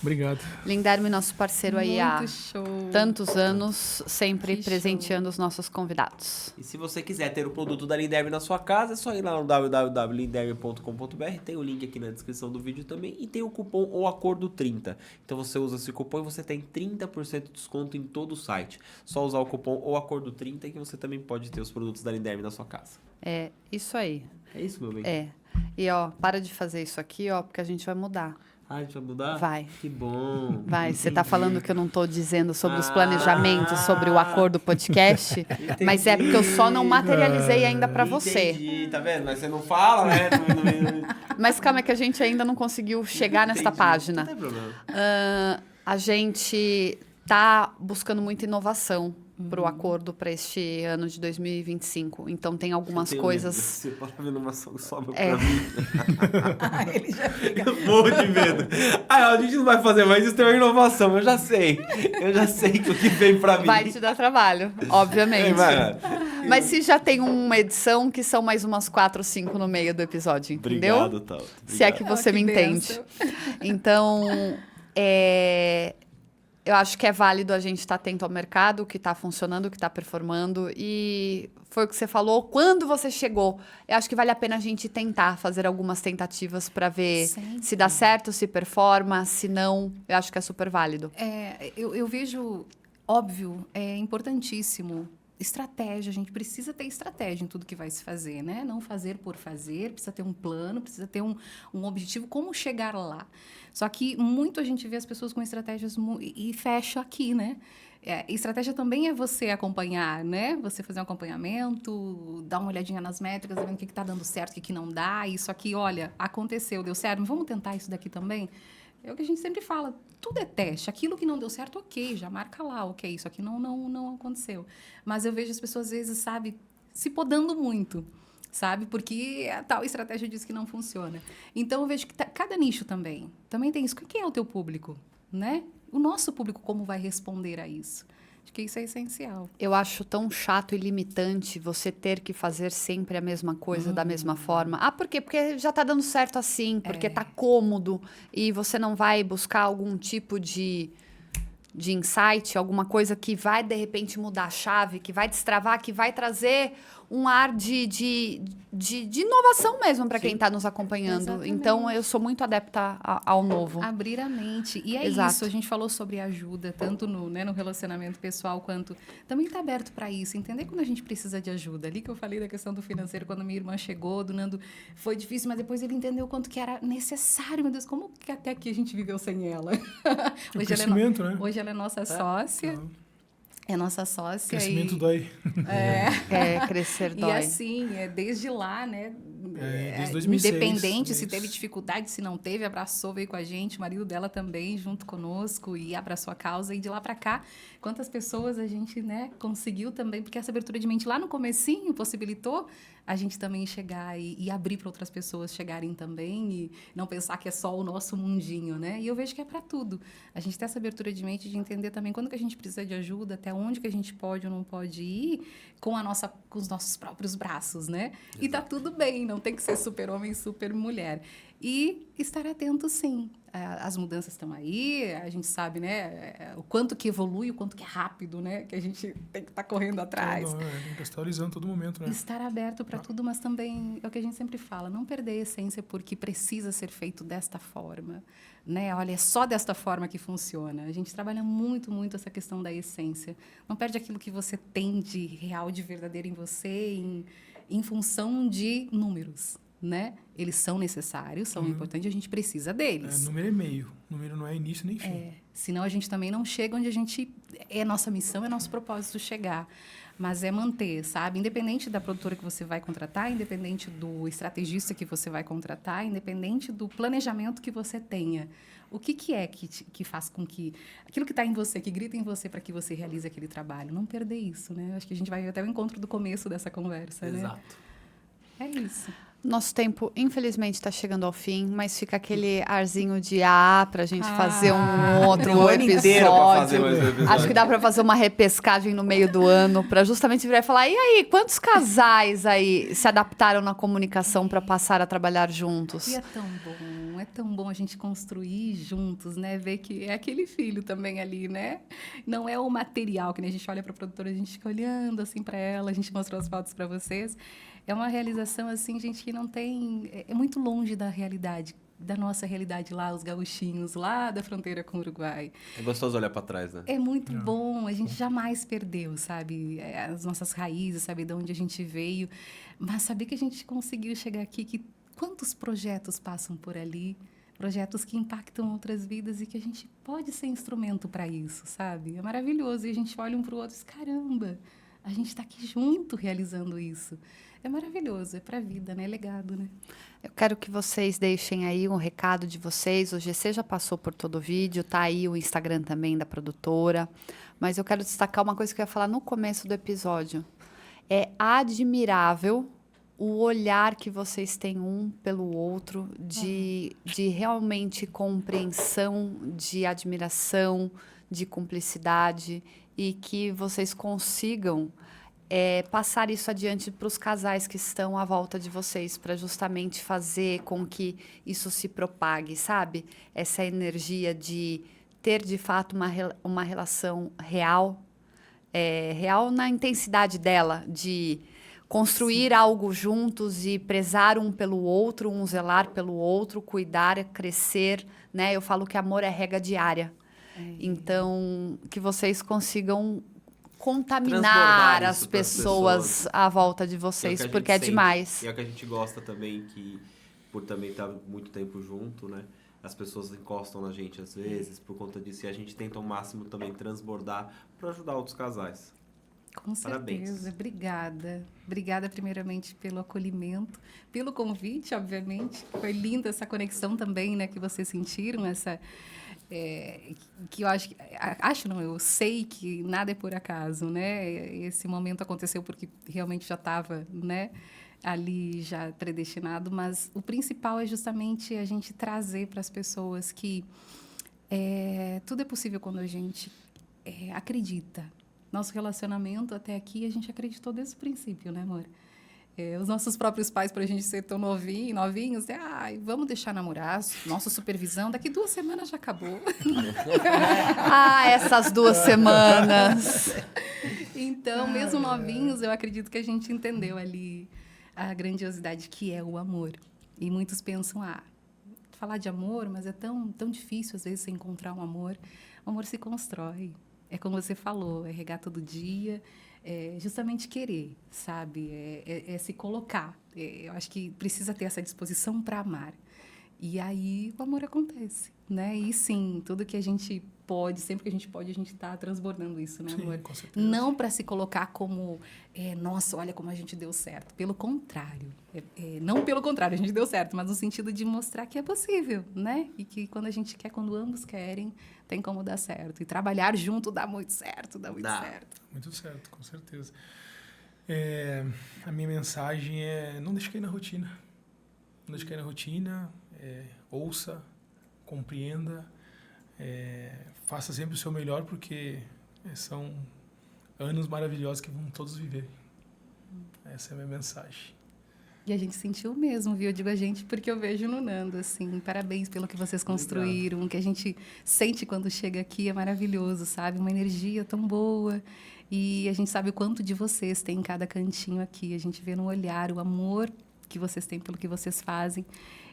[SPEAKER 2] Obrigado.
[SPEAKER 1] Linderme, nosso parceiro aí há tantos anos, sempre presenteando os nossos convidados.
[SPEAKER 5] E se você quiser ter o produto da Linderme na sua casa, é só ir lá no www.linderme.com.br. Tem o link aqui na descrição do vídeo também. E tem o cupom O Acordo 30. Então você usa esse cupom e você tem 30% de desconto em todo o site. Só usar o cupom O Acordo 30 que você também pode ter os produtos da Linderme na sua casa.
[SPEAKER 1] É, isso aí.
[SPEAKER 5] É isso, meu bem?
[SPEAKER 1] É. E, ó, para de fazer isso aqui, ó, porque a gente vai mudar.
[SPEAKER 5] Ah, a gente vai mudar?
[SPEAKER 1] Vai.
[SPEAKER 5] Que bom.
[SPEAKER 1] Vai. Você tá falando que eu não tô dizendo sobre os planejamentos, sobre o Acordo Podcast, mas é porque eu só não materializei ainda para você.
[SPEAKER 5] Entendi, tá vendo? Mas você não fala, né?
[SPEAKER 1] Mas calma, é que a gente ainda não conseguiu chegar nesta página.
[SPEAKER 5] Não tem problema.
[SPEAKER 1] A gente tá buscando muita inovação para o acordo para este ano de 2025. Então, tem algumas coisas...
[SPEAKER 5] Você pode ver numa sobra pra mim.
[SPEAKER 3] Ele já fica...
[SPEAKER 5] Morro de medo. A gente não vai fazer mais isso, tem uma inovação. Eu já sei o que vem pra mim.
[SPEAKER 1] Vai te dar trabalho, obviamente. Mas se já tem uma edição, que são mais umas 4 ou 5 no meio do episódio, entendeu?
[SPEAKER 5] Obrigado, Tauta.
[SPEAKER 1] Se é que você me entende. Então, eu acho que é válido a gente estar atento ao mercado, o que está funcionando, o que está performando. E foi o que você falou, quando você chegou. Eu acho que vale a pena a gente tentar fazer algumas tentativas para ver se dá certo, se performa, se não. Eu acho que é super válido.
[SPEAKER 3] Eu vejo, óbvio, é importantíssimo. Estratégia, a gente precisa ter estratégia em tudo que vai se fazer, né? Não fazer por fazer, precisa ter um plano, precisa ter um objetivo, como chegar lá. Só que muito a gente vê as pessoas com estratégias e fecha aqui, né? Estratégia também é você acompanhar, né? Você fazer um acompanhamento, dar uma olhadinha nas métricas, vendo o que está dando certo, o que não dá. Isso aqui, olha, aconteceu, deu certo, mas vamos tentar isso daqui também? É o que a gente sempre fala, tudo é teste. Aquilo que não deu certo, ok, já marca lá, ok, isso aqui não aconteceu. Mas eu vejo as pessoas, às vezes, sabe, se podando muito, sabe? Porque a tal estratégia diz que não funciona. Então, eu vejo que cada nicho também tem isso. Quem é o teu público, né? O nosso público, como vai responder a isso? Acho que isso é essencial.
[SPEAKER 1] Eu acho tão chato e limitante você ter que fazer sempre a mesma coisa da mesma forma. Ah, por quê? Porque já tá dando certo assim, porque tá cômodo e você não vai buscar algum tipo de insight, alguma coisa que vai, de repente, mudar a chave, que vai destravar, que vai trazer um ar de inovação mesmo para quem está nos acompanhando.
[SPEAKER 3] Exatamente.
[SPEAKER 1] Então, eu sou muito adepta ao novo.
[SPEAKER 3] Abrir a mente. E é
[SPEAKER 1] Exato.
[SPEAKER 3] isso, a gente falou sobre ajuda, tanto no relacionamento pessoal, quanto... Também está aberto para isso, entender quando a gente precisa de ajuda. Ali que eu falei da questão do financeiro, quando minha irmã chegou, do Nando, foi difícil, mas depois ele entendeu o quanto que era necessário. Meu Deus, como que até aqui a gente viveu sem ela?
[SPEAKER 2] Né?
[SPEAKER 3] Hoje ela é nossa sócia. É nossa sócia.
[SPEAKER 2] Crescimento dói.
[SPEAKER 1] Crescer dói.
[SPEAKER 3] E assim, desde lá, né?
[SPEAKER 2] Desde 2006.
[SPEAKER 3] Independente se teve dificuldade, se não teve, abraçou, veio com a gente, o marido dela também, junto conosco, e abraçou a causa. E de lá para cá, quantas pessoas a gente, né, conseguiu também, porque essa abertura de mente lá no comecinho possibilitou a gente também chegar e abrir para outras pessoas chegarem também e não pensar que é só o nosso mundinho, né? E eu vejo que é para tudo. A gente tem essa abertura de mente de entender também quando que a gente precisa de ajuda, até onde que a gente pode ou não pode ir com os nossos próprios braços, né? Exato. E tá tudo bem, não tem que ser super homem, super mulher. E estar atento, sim. As mudanças estão aí, a gente sabe, né? O quanto que evolui, o quanto que é rápido, né? Que a gente tem que estar correndo atrás.
[SPEAKER 2] Tem que estar atualizando todo momento, né?
[SPEAKER 3] Estar aberto para tudo, mas também é o que a gente sempre fala, não perder a essência porque precisa ser feito desta forma, né? Olha, é só desta forma que funciona. A gente trabalha muito, muito essa questão da essência. Não perde aquilo que você tem de real, de verdadeiro em você, em função de números, né? Eles são necessários, são importantes, a gente precisa deles.
[SPEAKER 2] Número é meio, número não é início nem fim.
[SPEAKER 3] Senão a gente também não chega onde a gente... É nossa missão, é nosso propósito chegar. Mas é manter, sabe? Independente da produtora que você vai contratar, independente do estrategista que você vai contratar, independente do planejamento que você tenha. O que é que faz com que... Aquilo que está em você, que grita em você para que você realize aquele trabalho. Não perder isso, né? Acho que a gente vai até o encontro do começo dessa conversa, né?
[SPEAKER 5] Exato.
[SPEAKER 3] É isso.
[SPEAKER 1] Nosso tempo, infelizmente, está chegando ao fim, mas fica aquele arzinho de para a gente fazer um outro episódio. Acho que dá para fazer uma repescagem no meio do ano, para justamente virar e falar, e aí, quantos casais aí se adaptaram na comunicação para passar a trabalhar juntos?
[SPEAKER 3] E é tão bom, é tão bom a gente construir juntos, né? Ver que é aquele filho também ali, né? Não é o material, que nem a gente olha para a produtora, a gente fica olhando assim para ela, a gente mostrou as fotos para vocês. É uma realização, assim, gente, que não tem... É muito longe da realidade, da nossa realidade lá, os gauchinhos lá da fronteira com o Uruguai.
[SPEAKER 5] É gostoso olhar para trás, né?
[SPEAKER 3] É muito bom, a gente jamais perdeu, sabe? As nossas raízes, sabe? De onde a gente veio. Mas saber que a gente conseguiu chegar aqui, que quantos projetos passam por ali, projetos que impactam outras vidas e que a gente pode ser instrumento para isso, sabe? É maravilhoso. E a gente olha um para o outro e diz, caramba, a gente está aqui junto realizando isso. É maravilhoso, é para a vida, né? É legado, né?
[SPEAKER 1] Eu quero que vocês deixem aí um recado de vocês. O GC já passou por todo o vídeo, tá aí o Instagram também da produtora. Mas eu quero destacar uma coisa que eu ia falar no começo do episódio. É admirável o olhar que vocês têm um pelo outro, de realmente compreensão, de admiração, de cumplicidade, e que vocês consigam passar isso adiante para os casais que estão à volta de vocês, para justamente fazer com que isso se propague, sabe? Essa energia de ter, de fato, uma relação real, real na intensidade dela, de construir algo juntos e prezar um pelo outro, um zelar pelo outro, cuidar, crescer, né? Eu falo que amor é regra diária. Então, que vocês consigam contaminar as pessoas à volta de vocês, porque é demais.
[SPEAKER 5] E é o que a gente gosta também, que por também estar muito tempo junto, né? As pessoas encostam na gente às vezes, por conta disso, e a gente tenta ao máximo também transbordar para ajudar outros casais.
[SPEAKER 3] Com certeza.
[SPEAKER 5] Parabéns.
[SPEAKER 3] Obrigada. Obrigada, primeiramente, pelo acolhimento, pelo convite, obviamente. Foi linda essa conexão também, né, que vocês sentiram, essa... que eu eu sei que nada é por acaso, né? Esse momento aconteceu porque realmente já estava, né, ali já predestinado, mas o principal é justamente a gente trazer para as pessoas que tudo é possível quando a gente acredita. Nosso relacionamento até aqui, a gente acreditou desde o princípio, né, amor? Os nossos próprios pais, para a gente ser tão novinhos, vamos deixar namorar, nossa supervisão, daqui 2 semanas já acabou.
[SPEAKER 1] Essas 2 semanas.
[SPEAKER 3] Então, mesmo novinhos, eu acredito que a gente entendeu ali a grandiosidade que é o amor. E muitos pensam, falar de amor, mas é tão, tão difícil, às vezes, você encontrar um amor. O amor se constrói. É como você falou, é regar todo dia, é justamente querer, sabe? É se colocar. Eu acho que precisa ter essa disposição para amar. E aí o amor acontece, né? E sim, tudo que a gente pode, sempre que a gente pode, a gente está transbordando isso, né, amor?
[SPEAKER 2] Sim, com certeza.
[SPEAKER 3] Não para se colocar como, nossa, olha como a gente deu certo. Pelo contrário. Não pelo contrário, a gente deu certo, mas no sentido de mostrar que é possível, né? E que quando a gente quer, quando ambos querem, tem como dar certo. E trabalhar junto dá muito certo, dá muito certo.
[SPEAKER 2] Muito certo, com certeza. A minha mensagem é: não deixe cair na rotina. Não deixe cair na rotina, ouça, compreenda, faça sempre o seu melhor, porque são anos maravilhosos que vão todos viver. Essa é a minha mensagem.
[SPEAKER 3] E a gente sentiu mesmo, viu? Eu digo a gente porque eu vejo no Nando, assim, parabéns pelo que vocês construíram. Obrigado. O que a gente sente quando chega aqui é maravilhoso, sabe? Uma energia tão boa. E a gente sabe o quanto de vocês tem em cada cantinho aqui. A gente vê no olhar o amor que vocês têm pelo que vocês fazem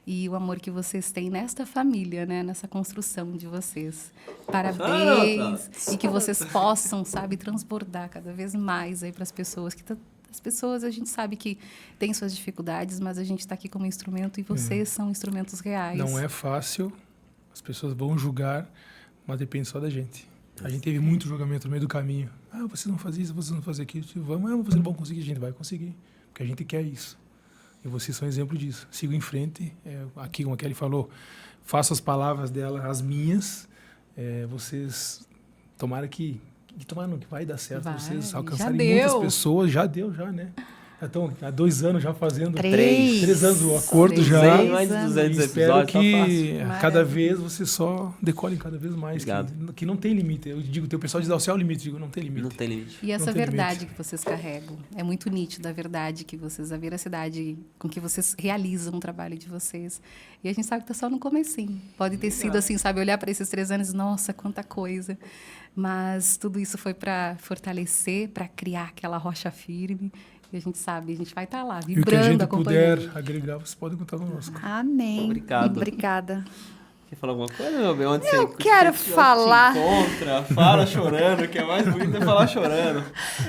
[SPEAKER 3] e o amor que vocês têm nesta família, né? Nessa construção de vocês. Parabéns! E que vocês possam, sabe, transbordar cada vez mais aí para as pessoas que as pessoas, a gente sabe que tem suas dificuldades, mas a gente está aqui como instrumento e vocês são instrumentos reais.
[SPEAKER 2] Não é fácil, as pessoas vão julgar, mas depende só da gente. A gente teve muito julgamento no meio do caminho. Vocês não fazem isso, vocês não fazem aquilo. Vamos, vocês não vão conseguir, a gente vai conseguir, porque a gente quer isso. E vocês são exemplo disso. Sigam em frente. Aqui, como a Kelly falou, faço as palavras dela as minhas. Vocês, tomara que vai dar certo, vocês alcançarem muitas pessoas. Já deu, né? Então, há 2 anos já fazendo.
[SPEAKER 1] 3
[SPEAKER 2] anos o acordo já.
[SPEAKER 5] Mais de 200
[SPEAKER 2] espero
[SPEAKER 5] episódios,
[SPEAKER 2] que
[SPEAKER 5] tá fácil.
[SPEAKER 2] cada vez você só decole cada vez mais. Que não tem limite. Eu digo, o pessoal diz, o céu é o limite. Eu digo, não tem limite.
[SPEAKER 5] Não tem limite.
[SPEAKER 3] E essa
[SPEAKER 2] Não tem
[SPEAKER 3] verdade
[SPEAKER 2] limite.
[SPEAKER 3] que vocês carregam, é muito nítida a verdade que vocês, a veracidade com que vocês realizam o trabalho de vocês. E a gente sabe que está só no comecinho. Pode ter sido assim, sabe, olhar para esses 3 anos, nossa, quanta coisa. Mas tudo isso foi para fortalecer, para criar aquela rocha firme. E a gente sabe, a gente vai estar lá,
[SPEAKER 2] E o que a
[SPEAKER 3] vibrando,
[SPEAKER 2] gente
[SPEAKER 3] acompanhando.
[SPEAKER 2] puder agregar, vocês podem contar conosco.
[SPEAKER 1] Amém.
[SPEAKER 5] Obrigado.
[SPEAKER 1] Obrigada.
[SPEAKER 5] Quer falar alguma coisa, meu bem? Onde
[SPEAKER 1] Eu
[SPEAKER 5] você
[SPEAKER 1] quero
[SPEAKER 5] se
[SPEAKER 1] falar.
[SPEAKER 5] encontra, fala chorando, que é mais bonito é falar chorando.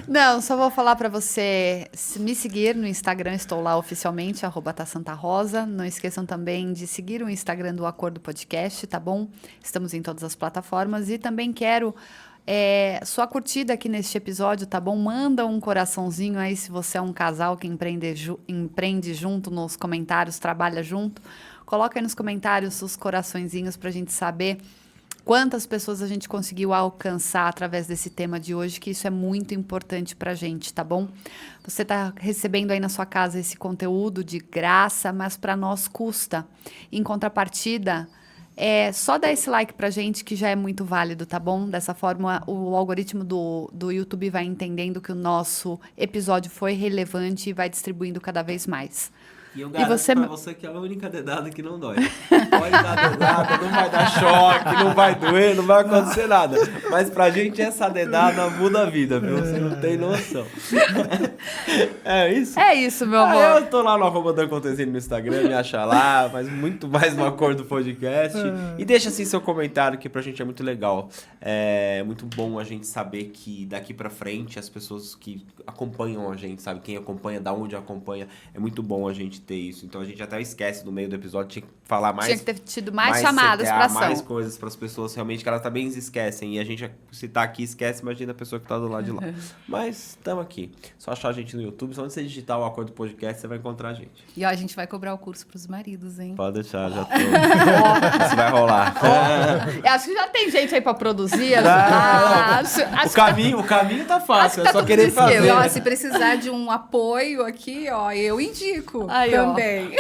[SPEAKER 1] Não, só vou falar para você me seguir no Instagram, estou lá oficialmente, @tasantarosa. Não esqueçam também de seguir o Instagram do Acordo Podcast, tá bom? Estamos em todas as plataformas e também quero sua curtida aqui neste episódio, tá bom? Manda um coraçãozinho aí se você é um casal que empreende junto nos comentários, trabalha junto. Coloca aí nos comentários os coraçõezinhos pra gente saber quantas pessoas a gente conseguiu alcançar através desse tema de hoje, que isso é muito importante pra gente, tá bom? Você tá recebendo aí na sua casa esse conteúdo de graça, mas pra nós custa. Em contrapartida, só dar esse like pra gente que já é muito válido, tá bom? Dessa forma, o algoritmo do YouTube vai entendendo que o nosso episódio foi relevante e vai distribuindo cada vez mais.
[SPEAKER 5] E eu garanto
[SPEAKER 1] você...
[SPEAKER 5] pra você que é a única dedada que não dói. Pode dar dedada, não vai dar choque, não vai doer, não vai acontecer nada. Mas pra gente essa dedada muda a vida, viu? Você não tem noção. É isso?
[SPEAKER 1] É isso, meu amor.
[SPEAKER 5] Eu tô lá no @dancontesini no Instagram, me acha lá, mas muito mais no Acordo Podcast. E deixa assim seu comentário, que pra gente é muito legal. É muito bom a gente saber que daqui pra frente as pessoas que acompanham a gente, sabe? Quem acompanha, da onde acompanha, é muito bom a gente ter isso. Então a gente até esquece no meio do episódio, tinha que falar mais.
[SPEAKER 1] Tinha que ter tido mais chamadas
[SPEAKER 5] CTA,
[SPEAKER 1] pra ação.
[SPEAKER 5] mais coisas pras pessoas realmente que elas também esquecem. E a gente, se tá aqui, esquece, imagina a pessoa que tá do lado de lá. Mas estamos aqui. Só achar a gente no YouTube, só onde você digitar o Acordo Podcast, você vai encontrar a gente.
[SPEAKER 3] E ó, a gente vai cobrar o curso pros maridos, hein?
[SPEAKER 5] Pode deixar, já tô. Isso vai rolar.
[SPEAKER 1] Eu acho que já tem gente aí pra produzir.
[SPEAKER 5] O caminho tá fácil,
[SPEAKER 1] acho que
[SPEAKER 5] é só
[SPEAKER 1] tá
[SPEAKER 5] querer
[SPEAKER 1] tudo esquema.
[SPEAKER 5] fazer.
[SPEAKER 3] E, ó, se precisar de um apoio aqui, ó, eu indico
[SPEAKER 1] Aí, ó.
[SPEAKER 3] também.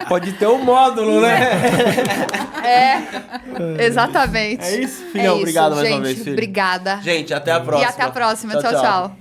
[SPEAKER 5] Pode ter um módulo, né?
[SPEAKER 1] Exatamente.
[SPEAKER 5] É isso, filhão. Obrigado mais uma
[SPEAKER 1] gente,
[SPEAKER 5] vez, filho.
[SPEAKER 1] Obrigada.
[SPEAKER 5] Gente, até a próxima.
[SPEAKER 1] E até a próxima. Tchau, tchau.